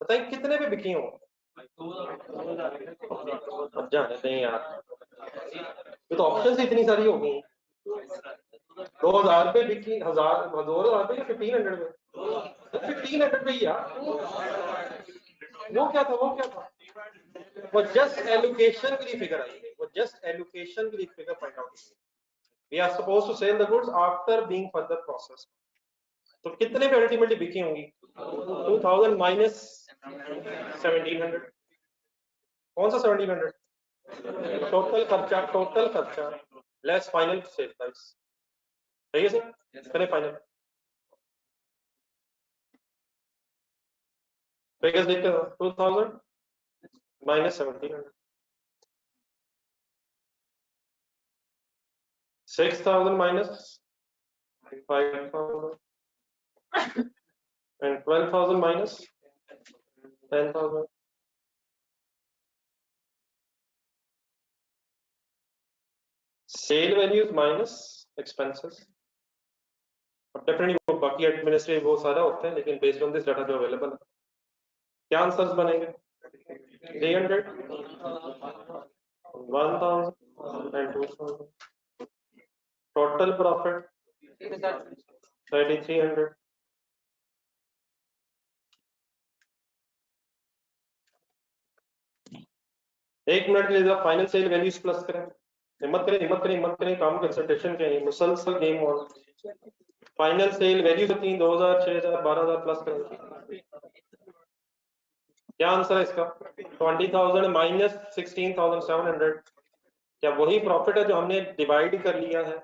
[SPEAKER 1] बताइए कितने पे बिकी हो? अब जाने दें यार, ये तो ऑप्शन इतनी सारी हो गई। 2,000 पे बिकी, 2,000 पे या 1500 में? 1500 पे ही यार। वो क्या था, वो क्या था? वो जस्ट एलोकेशन के लिए फिगर आई है, वो जस्ट एलोकेशन के लिए फिगर फाइंड आउट की। We are suppose to sell the goods after being further process. तो कितने पे अल्टीमेटली बिकी होंगी? 2000 माइनस 1700। कौन सा 1700? टोटल खर्चा लेस फाइनल सेल प्राइस। सही है सर? करें फाइनल फिगर्स देखते हो। 2000 minus 1700, 6,000 minus 5,000 and 12,000 minus 10,000. Sale values minus expenses. अब डेफिनेटली वो बाकी एडमिनिस्ट्रेटिव वो सारा होता है, लेकिन बेस्ड ऑन दिस डाटा जो अवेलेबल है क्या आंसर्स बनेंगे? 300, 1,000 and 2,000. Total profit 3,300। एक मिनट के लिए जरा फाइनल सेल वैल्यूज प्लस करें। हिम्मत करें, हिम्मत करें, हिम्मत करें, काम कंसंट्रेशन के मुसलसल गेम और फाइनल सेल वैल्यू होती है 2000, 6000, 12000 प्लस करेंगे। क्या आंसर है इसका? 20,000 माइनस 16,700। क्या वही प्रॉफिट है जो हमने डिवाइड कर लिया है,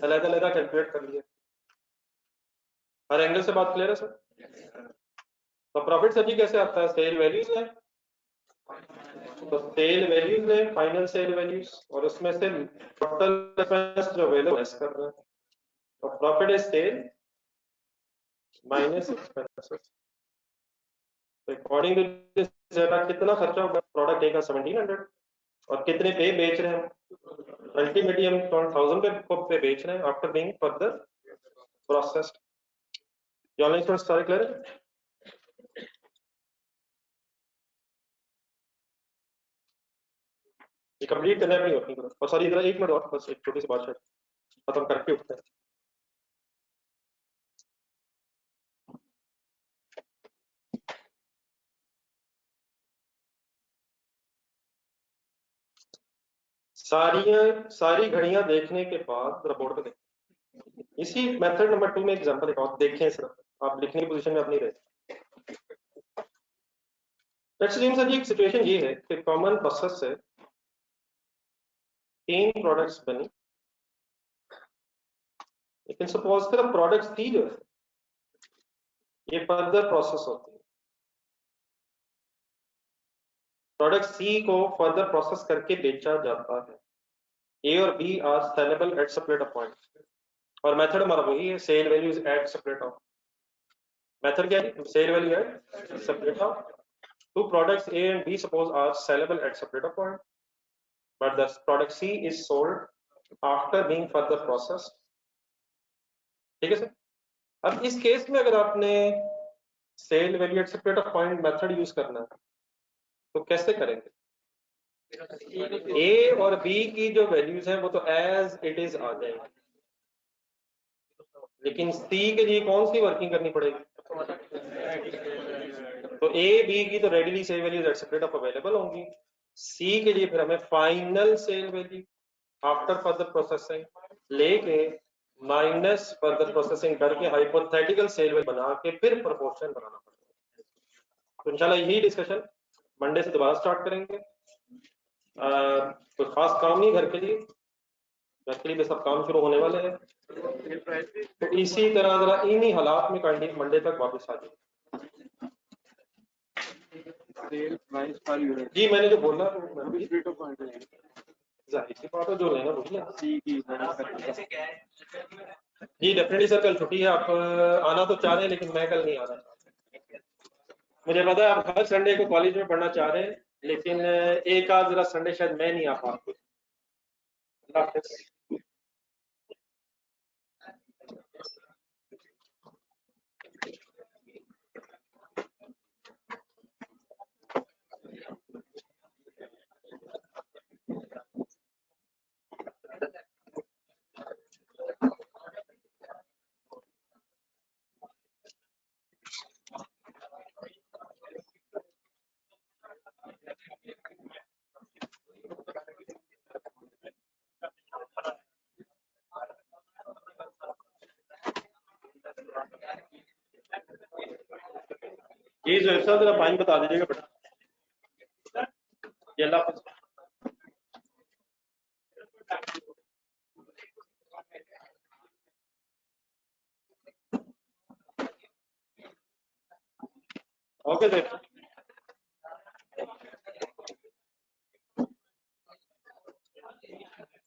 [SPEAKER 1] अलग अलग कैलकुलेट कर लिया? हर एंगल से बात क्लियर है सर? तो प्रॉफिट सर जी कैसे आता है? सेल वैल्यूज है, तो सेल वैल्यूज है, फाइनल सेल वैल्यूज, और उसमें से टोटल एक्सपेंस जो अवेलेबल कर रहे हैं, तो profit is sale minus expenses. तो अकॉर्डिंग टू दिस कितना खर्चा होगा प्रोडक्ट ए का? 1700। और कितने पे बेच रहे हैं? अल्टीमेटली हम 1000 पे बेच रहे हैं आफ्टर बीइंग फर्दर प्रोसेस्ड। ये ऑनलाइन स्टूडेंट्स सारे क्लियर है? ये कंप्लीट करना है अपनी वर्किंग करो। और सॉरी इधर 1 मिनट और, बस एक छोटी सी बात है, खत्म करके उठते हैं। सारी घड़ियां देखने के बाद जरा बोर्ड पे देखें। इसी मेथड नंबर 2 में एग्जांपल एक और देखें सर, आप लिखने की पोजीशन में अपनी रहे। लेट्स अज्यूम सर जी एक सिचुएशन ये है कि कॉमन प्रोसेस से 3 प्रोडक्ट्स बनी, लेकिन सपोज करो प्रोडक्ट सी जो है ये फर्दर प्रोसेस होती है। प्रोडक्ट सी को फर्दर प्रोसेस करके बेचा जाता है। ए और B are saleable at separate point, और मेथड हमारा वही है, sale values at separate off. Method क्या है? Sale value at separate off. Two products A and B suppose are sellable at separate point, but the product C is sold after being further processed. ठीक है सर? अब इस केस में अगर आपने sale value at separate of point method use करना है तो कैसे करेंगे? ए और बी की जो वैल्यूज हैं वो तो एज इट इज आ जाएंगे, लेकिन सी के लिए कौन सी वर्किंग करनी पड़ेगी? तो ए बी की तो readily sale values at separate of available होंगी, सी के लिए फिर हमें final sale value after further processing लेके माइनस फर्दर प्रोसेसिंग करके हाइपोथेटिकल सेल वैल्यू बना के फिर प्रोपोर्शन बनाना पड़ेगा। तो इंशाल्लाह यही डिस्कशन मंडे से दोबारा स्टार्ट करेंगे। कोई खास काम नहीं घर के लिए, घर के लिए भी सब काम शुरू होने वाले हैं। तो इसी तरह जरा इन्हीं हालात में काइंडली मंडे तक वापस आ जाए। जी मैंने जो बोला जाहिर सी बात है, जो लेना वही है। जी डेफिनेटली सर, कल छुट्टी है, आप आना तो चाह रहे हैं लेकिन मैं कल नहीं आ रहा। मुझे पता है आप हर संडे को कॉलेज में पढ़ना चाह रहे हैं, लेकिन एक आध जरा संडे शायद मैं नहीं आ पाऊँ। अल्लाह हाफिज़। जी जोएब साहब जरा फाइन बता दीजिएगा बेटा। ये अल्लाह हाफिज़। ओके जोएब।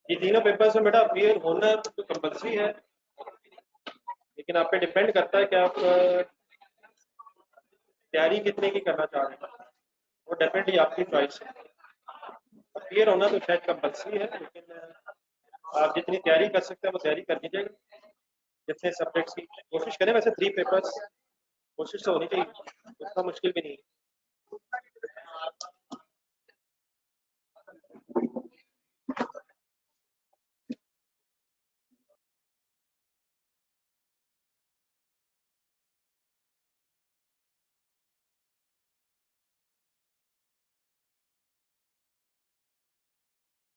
[SPEAKER 1] ये तीनों पेपर्स में बेटा अपीयर होना तो कंपल्सरी है, लेकिन आप पे डिपेंड करता है कि आप तैयारी कितने की करना चाह रहे हैं, वो डेफिनेटली आपकी चॉइस है। अपीयर होना तो शायद कंपल्सरी है, लेकिन आप जितनी तैयारी कर सकते हैं वो तैयारी कर लीजिएगा। जितने सब्जेक्ट्स की कोशिश करें, वैसे 3 पेपर्स कोशिश तो होनी चाहिए, उतना मुश्किल भी नहीं है।